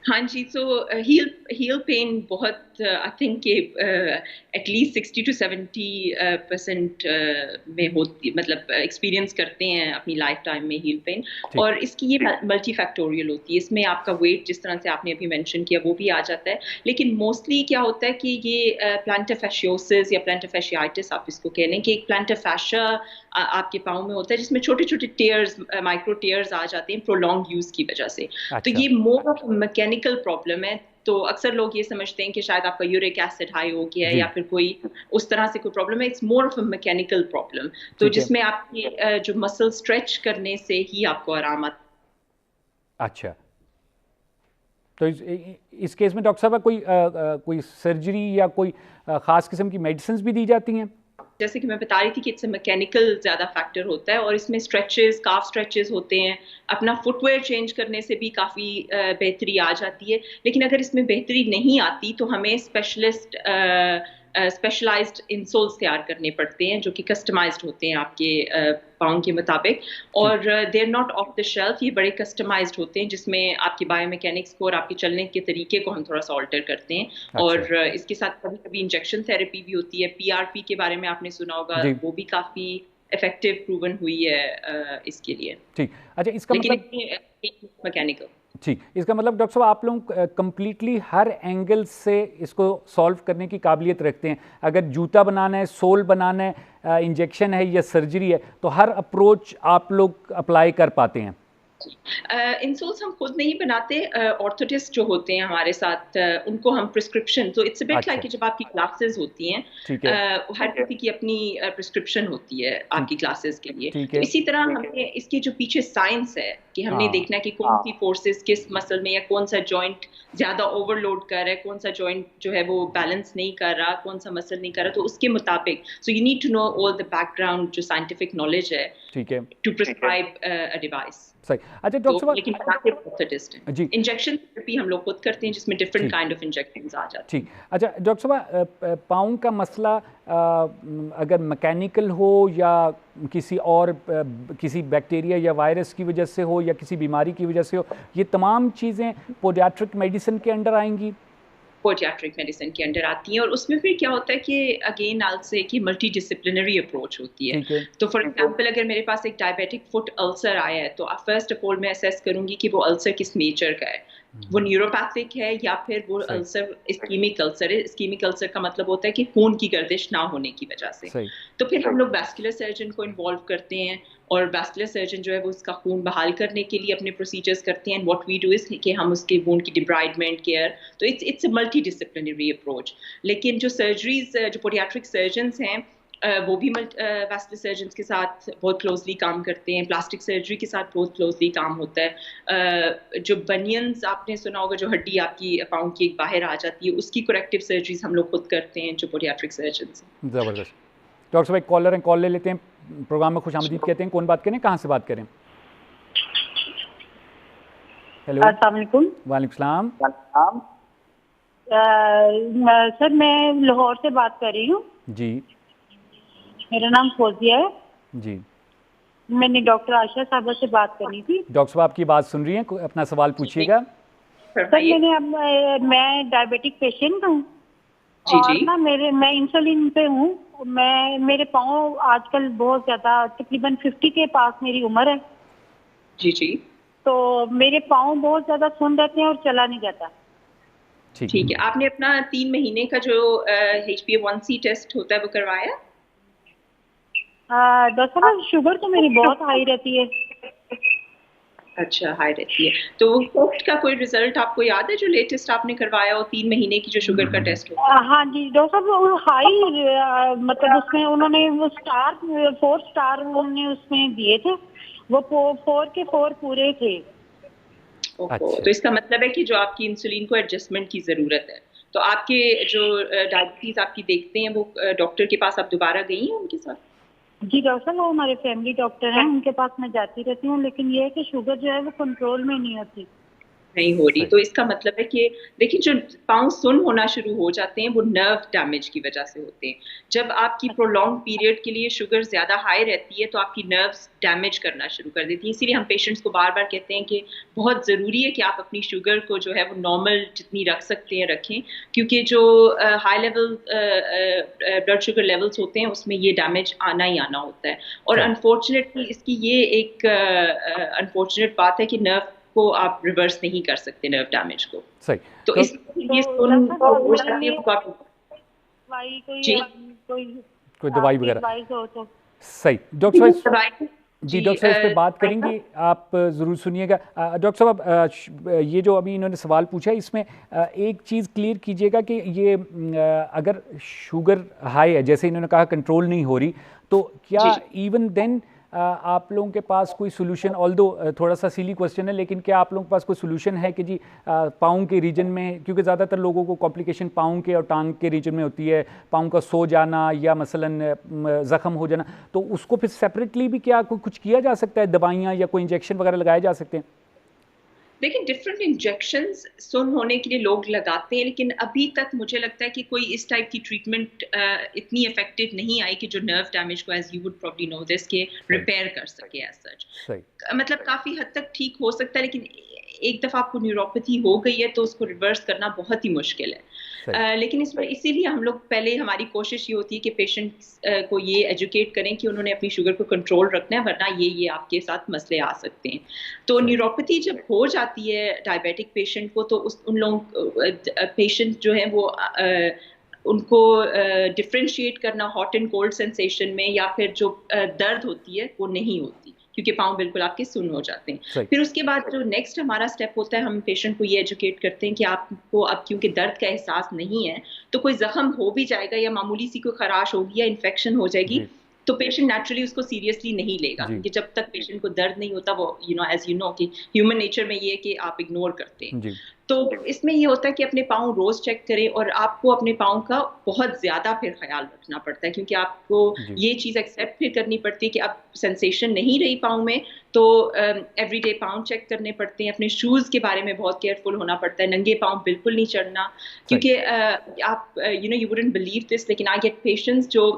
ہاں جی سو ہیل پین بہت آئی تھنک کہ ایٹ لیسٹ 60 to 70% میں ہوتی، مطلب ایکسپیرینس کرتے ہیں اپنی لائف ٹائم میں ہیل پین. اور اس کی یہ ملٹی فیکٹوریل ہوتی ہے. اس میں آپ کا ویٹ جس طرح سے آپ نے ابھی مینشن کیا وہ بھی آ جاتا ہے، لیکن موسٹلی کیا ہوتا ہے کہ یہ پلانٹر فیشیوسس یا پلانٹر فیشیائٹس آپ اس کو کہہ لیں، کہ ایک پلانٹر فیشیا آپ کے پاؤں میں ہوتا ہے جس میں چھوٹے چھوٹے ٹیئرز، مائکرو ٹیئرز آ جاتے ہیں پرولونگ یوز کی وجہ سے. تو یہ مور آف میکینیکل پرابلم ہے. تو اکثر لوگ یہ سمجھتے ہیں کہ شاید آپ کا یورک ایسڈ ہائی ہو گیا ہے یا پھر کوئی اس طرح سے کوئی پرابلم ہے. It's more of a mechanical problem, تو جس میں آپ کی جو مسل اسٹریچ کرنے سے ہی آپ کو آرام آتا. اچھا تو اس کیس میں ڈاکٹر صاحب کوئی سرجری یا کوئی خاص قسم کی میڈیسنز بھی دی جاتی ہیں؟ جیسے کہ میں بتا رہی تھی کہ اٹس اے میکینیکل زیادہ فیکٹر ہوتا ہے، اور اس میں اسٹریچز، کاف اسٹریچز ہوتے ہیں. اپنا فٹ ویئر چینج کرنے سے بھی کافی بہتری آ جاتی ہے. لیکن اگر اس میں بہتری نہیں آتی تو ہمیں اسپیشلائزڈ انسولز تیار کرنے پڑتے ہیں جو کہ کسٹمائزڈ ہوتے ہیں آپ کے پاؤں کے مطابق. اور they are not off the shelf, یہ بڑے کسٹمائزڈ ہوتے ہیں جس میں آپ کی بایو میکینکس کو اور آپ کے چلنے کے طریقے کو ہم تھوڑا سا آلٹر کرتے ہیں. اور اس کے ساتھ کبھی کبھی انجیکشن تھراپی بھی ہوتی ہے. PRP کے بارے میں آپ نے سنا ہوگا، وہ بھی کافی افیکٹو پروون ہوئی ہے اس کے لیے. ٹھیک. اچھا اس کا مطلب میکینیکل. ٹھیک، اس کا مطلب ڈاکٹر صاحب آپ لوگ کمپلیٹلی ہر اینگل سے اس کو سالو کرنے کی قابلیت رکھتے ہیں. اگر جوتا بنانا ہے، سول بنانا ہے، انجیکشن ہے یا سرجری ہے، تو ہر اپروچ آپ لوگ اپلائی کر پاتے ہیں؟ انسولس ہم خود نہیں بناتے، آرتھوٹسٹ جو ہوتے ہیں ہمارے ساتھ ان کو ہم پرسکرپشن، تو اٹس اے بٹ لائک کہ جب آپ کی کلاسز ہوتی ہیں ہر کسی کی اپنی پرسکرپشن ہوتی ہے آپ کی کلاسز کے لیے. تو اسی طرح ہمیں اس کے جو پیچھے سائنس ہے کہ ہم نے دیکھنا ہے کہ کون سی فورسز کس مسل میں، یا کون سا جوائنٹ زیادہ اوور لوڈ کر رہا ہے، کون سا جوائنٹ جو ہے وہ بیلنس نہیں کر رہا، کون سا مسل نہیں کر رہا. تو اس کے مطابق so you need to know all the background جو سائنٹیفک نالج ہے ٹو پرسکرائب اے ڈیوائس. صحیح. اچھا ڈاکٹر صاحب لیکن جی انجیکشن تھراپی ہم لوگ خود کرتے ہیں جس میں ڈفرینٹ کائنڈ آف انجیکشنز آ جاتے ہیں. ٹھیک. اچھا ڈاکٹر صاحب پاؤں کا مسئلہ اگر میکینیکل ہو یا کسی اور کسی بیکٹیریا یا وائرس کی وجہ سے ہو یا کسی بیماری کی وجہ سے ہو، یہ تمام چیزیں پوڈیاٹرک میڈیسن کے انڈر آئیں گی؟ پوڈیاٹرک میڈیسن کے انڈر آتی ہیں. اور اس میں پھر کیا ہوتا ہے کہ اگین آل سے کہ ملٹی ڈسپلنری اپروچ ہوتی ہے. تو فار ایگزامپل اگر میرے پاس ایک ڈائبیٹک فٹ السر آیا ہے تو فرسٹ آف آل میں اسیس کروں گی کہ وہ السر کس نیچر کا ہے، وہ نیوروپیتھک ہے یا پھر وہ السر اسکیمک السر ہے. اسکیمک السر کا مطلب ہوتا ہے کہ خون کی گردش نہ ہونے کی وجہ سے. تو پھر ہم لوگ ویسکولر سرجن کو انوالو کرتے ہیں اور ویسکولر سرجن جو ہے وہ اس کا خون بحال کرنے کے لیے اپنے پروسیجرز کرتے ہیں. واٹ وی ڈو از کہ ہم اس کے وونڈ کی ڈیبرائڈمنٹ کیئر, تو it's a multidisciplinary approach. لیکن جو سرجریز جو پیڈیاٹرک سرجنز ہیں وہ بھی ویسکولر سرجنز کے ساتھ بہت کلوزلی کام کرتے ہیں. پلاسٹک سرجری کے ساتھ بہت کلوزلی کام ہوتا ہے. جو بنینز آپ نے سنا ہوگا, جو ہڈی آپ کی پاؤں کی ایک باہر آ جاتی ہے, اس کی کریکٹیو سرجریز ہم لوگ خود کرتے ہیں جو پیڈیاٹرک سرجنز ہیں. زبردست. ڈاکٹر صاحب ایک کالر ہیں, کال لے لیتے ہیں. پروگرام میں خوش آمدید کہتے ہیں. کون بات کریں, کہاں سے بات کریں؟ ہیلو, السلام علیکم. وعلیکم السلام. سر میں لاہور سے بات کر رہی ہوں. جی, میرا نام فوزیہ ہے. جی, میں نے ڈاکٹر عائشہ صاحبہ سے بات کرنی تھی. ڈاکٹر صاحب آپ کی بات سن رہی ہیں, اپنا سوال پوچھیے گا. سر میں ڈائبیٹک پیشنٹ ہوں اور نا میں انسولین پہ ہوں. میرے پاؤں آج کل بہت زیادہ, تقریباً 50 کے پاس میری عمر ہے. جی جی. تو میرے پاؤں بہت زیادہ سن رہتے ہیں اور چلا نہیں جاتا. ٹھیک ہے, آپ نے اپنا 3 مہینے کا جو HbA1c ٹیسٹ ہوتا ہے وہ کروایا؟ ڈاکٹر صاحب شوگر تو میری بہت ہائی رہتی ہے. اچھا, ہائی رہتی ہے. تو ٹیسٹ کا کوئی ریزلٹ آپ کو یاد ہے جو لیٹسٹ آپ نے کروایا ہو 3 مہینے کی جو شوگر کا ٹیسٹ ہوتا ہے؟ ہاں جی ڈاکٹر صاحب, وہ ہائی مطلب اس میں انہوں نے وہ 4 اسٹار انہوں نے اس میں دیے تھے, وہ 4 کے 4 پورے تھے. تو اس کا مطلب ہے کہ جو آپ کی انسولین کو ایڈجسٹمنٹ کی ضرورت ہے. تو آپ کے جو ڈائبٹیز آپ کی دیکھتے ہیں وہ ڈاکٹر کے پاس آپ دوبارہ گئی ہیں ان کے ساتھ؟ جی ڈاکٹر صاحب وہ ہمارے فیملی ڈاکٹر ہیں, ان کے پاس میں جاتی رہتی ہوں, لیکن یہ ہے کہ شوگر جو ہے وہ کنٹرول میں نہیں ہوتی. نہیں ہو رہی. تو اس کا مطلب ہے کہ دیکھیں جو پاؤں سن ہونا شروع ہو جاتے ہیں وہ نرو ڈیمیج کی وجہ سے ہوتے ہیں. جب آپ کی پرولونگ پیریڈ کے لیے شوگر زیادہ ہائی رہتی ہے تو آپ کی نروز ڈیمیج کرنا شروع کر دیتی ہیں. اسی لیے ہم پیشنٹس کو بار بار کہتے ہیں کہ بہت ضروری ہے کہ آپ اپنی شوگر کو جو ہے وہ نارمل جتنی رکھ سکتے ہیں رکھیں, کیونکہ جو high level blood sugar levels ہوتے ہیں اس میں یہ ڈیمیج آنا ہی آنا ہوتا ہے. اور انفارچونیٹلی اس کی یہ ایک انفارچونیٹ بات ہے کہ نرو کو آپ ریورس نہیں کر سکتے, نرو ڈیمیج کو. صحیح. تو اس لیے کوئی دوائی وغیرہ صحیح. ڈاکٹر صاحب جی, ڈاکٹر صاحب اس پہ بات کریں گے, آپ ضرور سنیے گا. ڈاکٹر صاحب یہ جو ابھی انہوں نے سوال پوچھا ہے اس میں ایک چیز کلیئر کیجیے گا کہ یہ اگر شوگر ہائی ہے جیسے انہوں نے کہا کنٹرول نہیں ہو رہی, تو کیا ایون دین آپ لوگوں کے پاس کوئی سولوشن, آلدو تھوڑا سا سیلی کوسچن ہے, لیکن کیا آپ لوگوں کے پاس کوئی سولوشن ہے کہ جی پاؤں کے ریجن میں, کیونکہ زیادہ تر لوگوں کو کمپلیکیشن پاؤں کے اور ٹانگ کے ریجن میں ہوتی ہے, پاؤں کا سو جانا یا مثلاً زخم ہو جانا, تو اس کو پھر سیپریٹلی بھی کیا کچھ کیا جا سکتا ہے, دوائیاں یا کوئی انجیکشن وغیرہ لگائے جا سکتے ہیں؟ دیکھیں ڈفرینٹ انجیکشنز سن ہونے کے لیے لوگ لگاتے ہیں, لیکن ابھی تک مجھے لگتا ہے کہ کوئی اس ٹائپ کی ٹریٹمنٹ اتنی افیکٹو نہیں آئی کہ جو نرو ڈیمیج کو, ایز یو وڈ پروبلی نو دس, کے ریپیئر کر سکے ایز سچ. مطلب کافی حد تک ٹھیک ہو سکتا ہے, لیکن ایک دفعہ آپ کو نیوروپیتھی ہو گئی ہے تو اس کو ریورس کرنا بہت ہی مشکل ہے. لیکن اس میں اسی لیے ہم لوگ پہلے ہماری کوشش یہ ہوتی ہے کہ پیشنٹس کو یہ ایجوکیٹ کریں کہ انہوں نے اپنی شوگر کو کنٹرول رکھنا ہے, ورنہ یہ آپ کے ساتھ مسئلے آ سکتے ہیں. تو نیوروپیتھی جب ہو جاتی ہے ڈائبیٹک پیشنٹ کو, تو ان لوگوں پیشنٹ جو ہیں وہ ان کو ڈفرینشیٹ کرنا ہاٹ اینڈ کولڈ سینسیشن میں یا پھر جو درد ہوتی ہے وہ نہیں ہوتی, کیونکہ پاؤں بالکل آپ کے سن ہو جاتے ہیں. پھر اس کے بعد جو نیکسٹ ہمارا اسٹیپ ہوتا ہے, ہم پیشنٹ کو یہ ایجوکیٹ کرتے ہیں کہ آپ کو اب کیونکہ درد کا احساس نہیں ہے, تو کوئی زخم ہو بھی جائے گا یا معمولی سی کوئی خراش ہوگی یا انفیکشن ہو جائے گی, تو پیشنٹ نیچرلی اس کو سیریسلی نہیں لے گا, کیونکہ جب تک پیشنٹ کو درد نہیں ہوتا, وہ ایز یو نو کہ ہیومن نیچر میں یہ ہے کہ آپ اگنور کرتے ہیں. تو اس میں یہ ہوتا ہے کہ اپنے پاؤں روز چیک کریں, اور آپ کو اپنے پاؤں کا بہت زیادہ پھر خیال رکھنا پڑتا ہے, کیونکہ آپ کو یہ چیز ایکسیپٹ پھر کرنی پڑتی ہے کہ اب سینسیشن نہیں رہی پاؤں میں, تو ایوری ڈے پاؤں چیک کرنے پڑتے ہیں. اپنے شوز کے بارے میں بہت کیئرفل ہونا پڑتا ہے, ننگے پاؤں بالکل نہیں چڑھنا, کیونکہ آپ یو وڈنٹ بلیو دس, لیکن آئی گیٹ پیشنٹس جو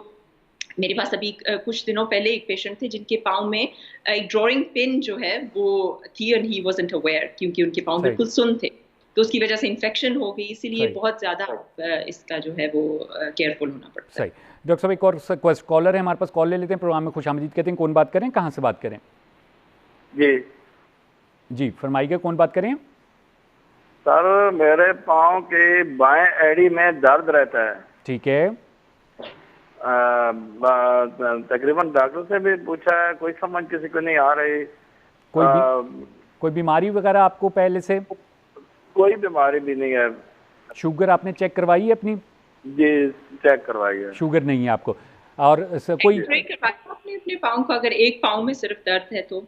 میرے پاس ابھی کچھ دنوں پہلے ایک پیشنٹ تھے جن کے پاؤں میں ایک ڈرائنگ پن جو ہے وہ تھی, اور ہی وازنٹ اویئر, کیونکہ ان کے پاؤں بالکل سن تھے, تو اس کی وجہ سے انفیکشن ہو گئی. اسی لیے بہت زیادہ اس کا جو ہے وہ کیئرفل ہونا پڑتا ہے. ڈاکٹر صاحب ایک اور کالر ہے ہمارے پاس, کال لے لیتے ہیں, پروگرام میں خوش آمدید کہتے ہیں. کون بات کریں, کہاں سے بات کریں؟ جی فرمائیے, کون بات کریں؟ سر میرے پاؤں کی بائیں ایڑی میں درد رہتا ہے. ٹھیک ہے. تقریباً ڈاکٹر سے بھی پوچھا ہے, کوئی سمجھ کسی کو نہیں آ رہی. کوئی بیماری وغیرہ آپ کو پہلے سے؟ کوئی بیماری بھی نہیں ہے. شوگر آپ نے چیک کروائی ہے اپنی؟ جی چیک کروائی ہے. شوگر نہیں ہے آپ کو. اور کوئی اپنے پاؤں کا, اگر ایک پاؤں میں صرف درد ہے تو؟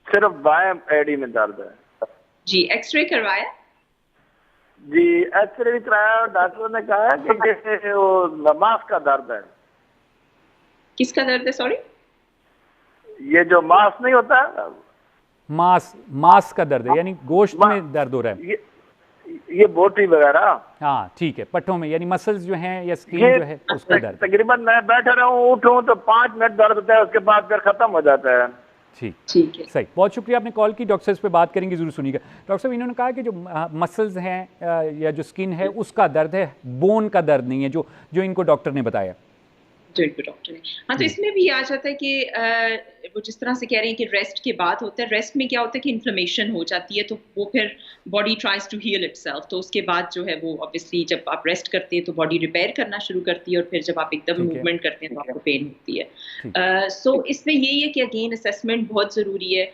صرف بائیں ایڑی میں درد ہے. جی ایکس رے کروایا؟ جی ایکس رے بھی کرایا, ڈاکٹر نے کہا کہ وہ ماس کا درد ہے. کس کا درد ہے سوری؟ یہ جو ماس نہیں ہوتا ہے, ماس کا درد ہے, یعنی گوشت میں درد ہو رہا ہے. یہ بوٹی وغیرہ. ہاں ٹھیک ہے, پٹھوں میں, یعنی مسلز جو ہیں یا اسکن جو ہے اس کا درد. تقریباً میں بیٹھا رہا ہوں, اٹھوں تو 5 منٹ درد ہوتا ہے, اس کے بعد پھر ختم ہو جاتا ہے. ٹھیک ہے, صحیح, بہت شکریہ آپ نے کال کی. ڈاکٹر صاحب اس پہ بات کریں گے, ضرور سنیے گا. ڈاکٹر صاحب انہوں نے کہا کہ جو مسلز ہیں یا جو اسکن ہے اس کا درد ہے, بون کا درد نہیں ہے, جو ان کو ڈاکٹر نے بتایا. ڈاکٹر نے, ہاں تو اس میں بھی آ جاتا ہے کہ وہ جس طرح سے کہہ رہے ہیں کہ ریسٹ کے بعد ہوتا ہے, ریسٹ میں کیا ہوتا ہے کہ انفلمیشن ہو جاتی ہے, تو وہ پھر body tries to heal itself, تو اس کے بعد جو ہے وہ obviously جب آپ ریسٹ کرتے ہیں تو باڈی ریپیئر کرنا شروع کرتی ہے, اور پھر جب آپ ایک دم موومنٹ کرتے ہیں تو آپ کو پین ہوتی ہے. سو اس میں یہی ہے کہ اگین اسیسمنٹ بہت ضروری ہے.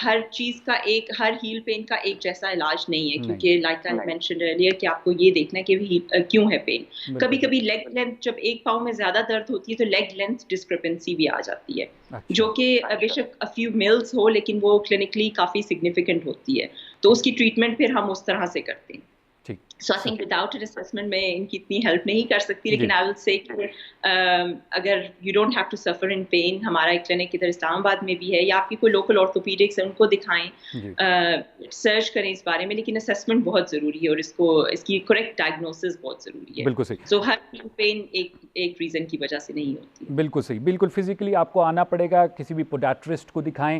ہر چیز کا ہر ہیل پین کا ایک جیسا علاج نہیں ہے, کیونکہ لائک آئی مینشنڈ ارلیئر کہ آپ کو یہ دیکھنا ہے کہ کیوں ہے پین. کبھی کبھی لیگ لینتھ, جب ایک پاؤں میں زیادہ درد ہوتی ہے تو لیگ لینتھ ڈسکرپنسی بھی آ جاتی ہے, جو کہ بے شک فیو ملز ہو لیکن وہ کلینکلی کافی سگنیفیکنٹ ہوتی ہے, تو اس کی ٹریٹمنٹ پھر ہم اس طرح سے کرتے ہیں. سو آئی تھنک وداؤٹ اسسمنٹ میں ان کی اتنی ہیلپ نہیں کر سکتی, لیکن آئی ول سے کہ اگر you don't have to suffer in pain, ہمارا ایک کلینک ادھر اسلام آباد میں بھی ہے, یا آپ کی کوئی لوکل آرتھوپیڈکس ہے ان کو دکھائیں, سرچ کریں اس بارے میں, لیکن اسسمنٹ بہت ضروری ہے اور اس کی کریکٹ ڈائگنوسس بہت ضروری ہے. بالکل صحیح. سو ہر پین ایک ریزن کی وجہ سے نہیں ہوتی. بالکل صحیح, بالکل فزیکلی آپ کو آنا پڑے گا, کسی بھی پوڈیاٹرسٹ کو دکھائیں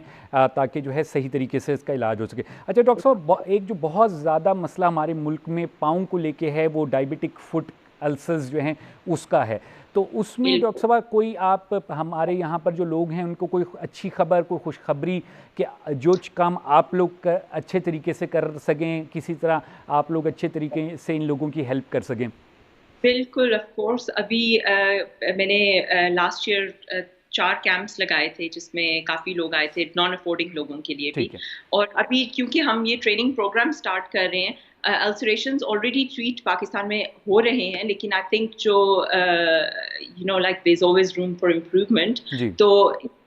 تاکہ جو ہے صحیح طریقے سے اس کا علاج ہو سکے. اچھا ڈاکٹر صاحب, ایک جو بہت زیادہ مسئلہ ہمارے ملک میں پاؤں کو لے کے ہے وہ ڈائبٹک فٹ السرز جو ہیں اس کا ہے, تو اس میں ڈاکٹر صاحب کوئی آپ ہمارے یہاں پر جو لوگ ہیں ان کو کوئی اچھی خبر, کوئی خوشخبری کہ جو کام آپ لوگ اچھے طریقے سے کر سکیں, کسی طرح آپ لوگ اچھے طریقے سے ان لوگوں کی ہیلپ کر سکیں؟ بالکل, آف کورس. ابھی میں نے لاسٹ ایئر 4 کیمپس لگائے تھے جس میں کافی لوگ آئے تھے, نان افورڈنگ لوگوں کے لیے بھی. اور ابھی کیونکہ ہم یہ ٹریننگ پروگرام اسٹارٹ کر رہے ہیں, السریشنز آلریڈی ٹریٹ پاکستان میں ہو رہے ہیں, لیکن آئی تھنک جو you know like there is always room for improvement. تو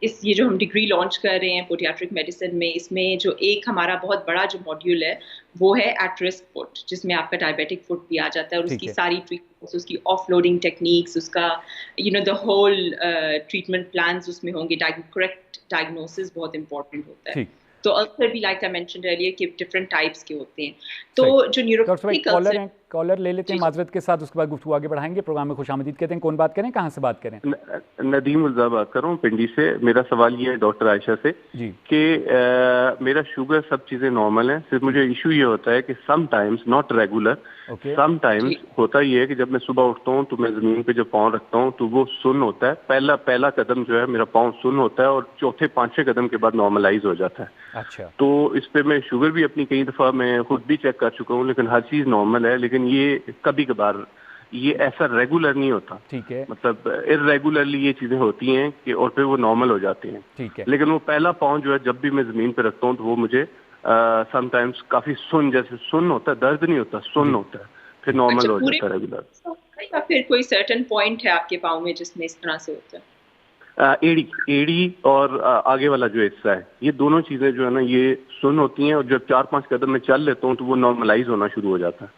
یہ جو ہم ڈگری لانچ کر رہے ہیں پوڈیاٹرک میڈیسن میں, اس میں جو ایک ہمارا بہت بڑا جو ماڈیول ہے وہ ہے ایٹ رسک فٹ, جس میں آپ کا ڈائبیٹک فٹ بھی آ جاتا ہے, اور اس کی ساری ٹریٹمنٹس, اس کی آف لوڈنگ ٹیکنیکس, اس کا you know the whole treatment plans اس میں ہوں گے. کریکٹ ڈائگنوسس بہت امپورٹنٹ ہوتا ہے. تو السر بھی لائک آئی مینشنڈ ارلیئر کہ ڈفرینٹ ٹائپس کے ہوتے ہیں. تو جو نیوروپیتھک السر, کالر لے لیتے ہیں معذرت کے ساتھ, اس کے بعد گفتگو آگے بڑھائیں گے. پروگرام میں خوش آمدید کہتے ہیں. کون بات کریں, کہاں سے بات کریں؟ ندیم الزا بات کر رہا ہوں پنڈی سے. میرا سوال یہ ہے ڈاکٹر عائشہ سے کہ میرا شوگر سب چیزیں نارمل ہیں, صرف مجھے ایشو یہ ہوتا ہے کہ some times, not regular, some times ہوتا یہ ہے کہ جب میں صبح اٹھتا ہوں تو میں زمین پہ جب پاؤں رکھتا ہوں تو وہ سن ہوتا ہے, پہلا قدم جو ہے میرا پاؤں سن ہوتا ہے, اور چوتھے 5 قدم کے بعد نارملائز ہو جاتا ہے. اچھا. تو اس پہ میں شوگر بھی اپنی کئی دفعہ میں خود بھی چیک کر چکا ہوں, لیکن ہر چیز نارمل ہے, لیکن یہ کبھی کبھار یہ ایسا ریگولر نہیں ہوتا. ٹھیک ہے. مطلب ارریگولرلی یہ چیزیں ہوتی ہیں کہ اور پھر وہ نارمل ہو جاتے ہیں. ٹھیک ہے. لیکن وہ پہلا پاؤں جو ہے جب بھی میں زمین پہ رکھتا ہوں تو وہ مجھے سم ٹائمز کافی سن جیسے سن ہوتا ہے, درد نہیں ہوتا, سن ہوتا ہے, پھر نارمل ہو جاتا ہے ریگولر. یا پھر کوئی سرٹن پوائنٹ ہے آپ کے پاؤں میں جس میں اس طرح سے ہوتا ہے؟ ایڑی اور آگے والا جو حصہ ہے, یہ دونوں چیزیں جو ہے نا یہ سن ہوتی ہیں, اور جب 4-5 قدم میں چل لیتا ہوں تو وہ نارملائز ہونا شروع ہو جاتا ہے.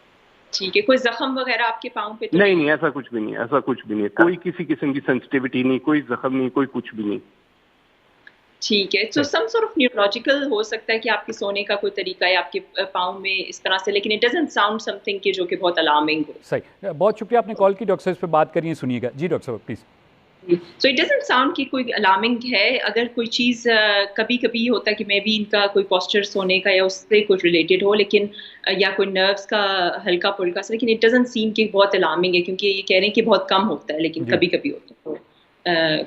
ٹھیک ہے. کوئی زخم وغیرہ آپ کے پاؤں پہ؟ نہیں, ایسا کچھ بھی نہیں, ایسا کچھ بھی نہیں, کوئی کسی قسم کی سینسٹیوٹی نہیں, کوئی زخم نہیں, کوئی کچھ بھی نہیں. ٹھیک ہے. تو سم سارٹ آف نیورولوجیکل ہو سکتا ہے کہ آپ کے سونے کا کوئی طریقہ ہے آپ کے پاؤں میں اس طرح سے, لیکن it doesn't sound some thing کہ جو کہ بہت الارمنگ ہو. صحیح, بہت شکریہ آپ نے کال کی. ڈاکٹر صاحب اس پہ بات کریے, سنیے گا. جی ڈاکٹر صاحب please. So it doesn't sound کہ کوئی الارمنگ ہے. اگر کوئی چیز کبھی کبھی ہوتا ہے کہ میں بھی ان کا کوئی پوسچر سونے کا یا اس سے کچھ ریلیٹڈ ہو, لیکن یا کوئی نروس کا ہلکا پھلکا سا, لیکن اٹ ڈزنٹ سیم کہ بہت الارمنگ ہے, کیونکہ یہ کہہ رہے ہیں کہ بہت کم ہوتا ہے, لیکن کبھی کبھی ہوتا ہے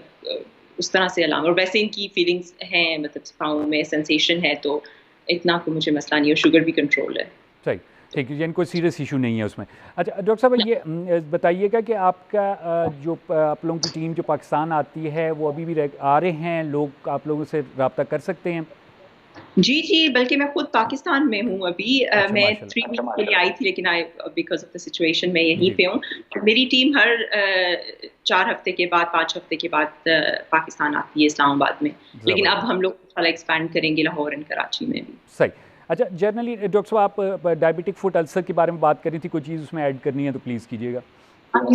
اس طرح سے الارم. اور ویسے ان کی فیلنگس ہیں, مطلب پاؤں میں سینسیشن ہے, تو اتنا کوئی مجھے مسئلہ نہیں, اور شوگر بھی کنٹرول ہے. صحیح. ٹھیک ہے، یعنی کوئی سیریس ایشو نہیں ہے اس میں. اچھا ڈاکٹر صاحب یہ بتائیے گا کہ آپ کا جو آپ لوگوں کی ٹیم جو پاکستان آتی ہے وہ ابھی بھی آ رہے ہیں لوگ، آپ لوگوں سے رابطہ کر سکتے ہیں؟ جی بلکہ میں خود پاکستان میں ہوں ابھی. میں 3 ویک کے لیے آئی تھی لیکن بیکاز آف دا سچویشن میں یہیں پہ ہوں. میری ٹیم ہر 4 ہفتے کے بعد 5 ہفتے کے بعد پاکستان آتی ہے اسلام آباد میں، لیکن اب ہم لوگ ایکسپینڈ کریں گے لاہور اینڈ کراچی میں بھی. صحیح. اچھا جنرلی ڈاکٹر صاحب آپ ڈائبیٹک فوٹ السر کے بارے میں بات کر رہی تھی، کوئی چیز اس میں ایڈ کرنی ہے تو پلیز کیجیے گا.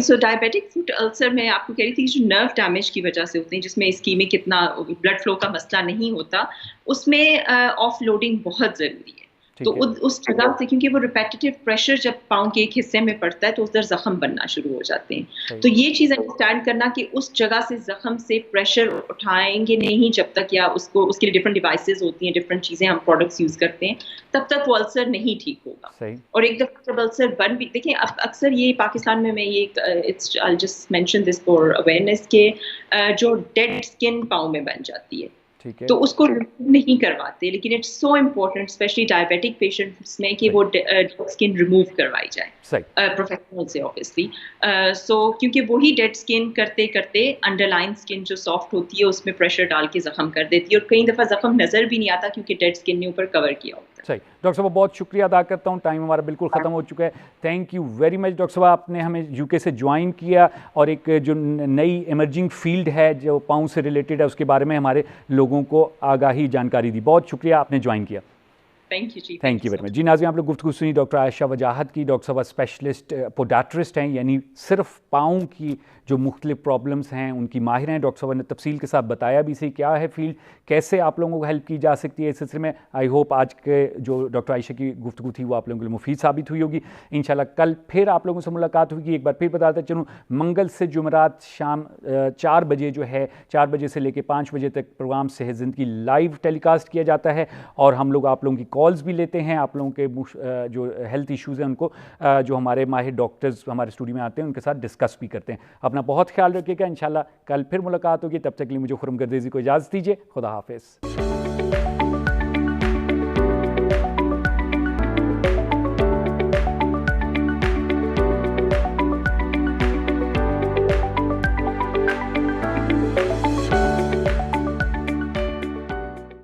سو ڈائبیٹک فوٹ السر میں آپ کو کہہ رہی تھی جو نرو ڈیمیج کی وجہ سے ہوتے ہیں، جس میں اسکیمک اتنا بلڈ فلو کا مسئلہ نہیں ہوتا، اس میں آف لوڈنگ بہت ضروری ہے. تو اس جگہ سے کیونکہ وہ ریپیٹیٹیو پریشر جب پاؤں کے ایک حصے میں پڑتا ہے تو ادھر زخم بننا شروع ہو جاتے ہیں. تو یہ چیز انڈرسٹینڈ کرنا کہ اس جگہ سے زخم سے پریشر اٹھائیں گے نہیں جب تک، یا اس کے لیے ڈفرنٹ ڈیوائسز ہوتی ہیں، ڈفرنٹ چیزیں ہم پروڈکٹس یوز کرتے ہیں، تب تک وہ السر نہیں ٹھیک ہوگا. اور ایک دفعہ جب السر بن بھی، دیکھیں اب اکثر یہ پاکستان میں یہ I'll just mention this for awareness کہ جو ڈیڈ اسکن پاؤں میں بن جاتی ہے تو اس کو نہیں کرواتے، لیکن it's so important especially diabetic patients میں کہ وہ ڈیڈ اسکن ریموو کروائی جائے پروفیشنل سے obviously. سو کیونکہ وہی ڈیڈ اسکن کرتے کرتے انڈر لائن اسکن جو سافٹ ہوتی ہے اس میں پریشر ڈال کے زخم کر دیتی ہے، اور کئی دفعہ زخم نظر بھی نہیں آتا کیونکہ ڈیڈ اسکن نے اوپر کور کیا ہوتا ہے. صحیح. ڈاکٹر صاحب بہت شکریہ ادا کرتا ہوں، ٹائم ہمارا بالکل ختم ہو چکا ہے. Thank you very much doctor صاحب، آپ نے ہمیں یو کے سے جوائن کیا اور ایک جو نئی ایمرجنگ فیلڈ ہے جو پاؤں سے ریلیٹڈ ہے اس کے بارے میں ہمارے لوگوں کو آگاہی جانکاری دی. بہت شکریہ آپ نے جوائن کیا. Thank you very much. جی ناظرین، آپ لوگ گفتگو سنی ڈاکٹر عائشہ وجاہت کی. ڈاکٹر صاحب اسپیشلسٹ پوڈیاٹرسٹ ہیں، یعنی صرف پاؤں کی جو مختلف پرابلمس ہیں ان کی ماہر ہیں. ڈاکٹر صاحب نے تفصیل کے ساتھ بتایا بھی صحیح کیا ہے فیلڈ، کیسے آپ لوگوں کو ہیلپ کی جا سکتی ہے اس سلسلے میں. آئی ہوپ آج کے جو ڈاکٹر عائشہ کی گفتگو تھی وہ آپ لوگوں کے لیے مفید ثابت ہوئی ہوگی. انشاءاللہ کل پھر آپ لوگوں سے ملاقات ہوگی. ایک بار پھر بتاتا چلوں، منگل سے جمعرات شام 4 بجے جو ہے 4 بجے سے لے کے 5 بجے تک پروگرام صحت زندگی لائیو ٹیلی کاسٹ کیا جاتا ہے، اور ہم لوگ آپ لوگوں کی کالز بھی لیتے ہیں. آپ لوگوں کے جو ہیلتھ ایشوز ہیں ان کو جو ہمارے ماہر ڈاکٹرز ہمارے اسٹوڈیو میں آتے ہیں ان کے ساتھ ڈسکس بھی کرتے ہیں. اپنا بہت خیال رکھیے گا. انشاءاللہ کل پھر ملاقات ہوگی. تب تک کے لیے مجھے خرم گردیزی کو اجازت دیجیے. خدا حافظ.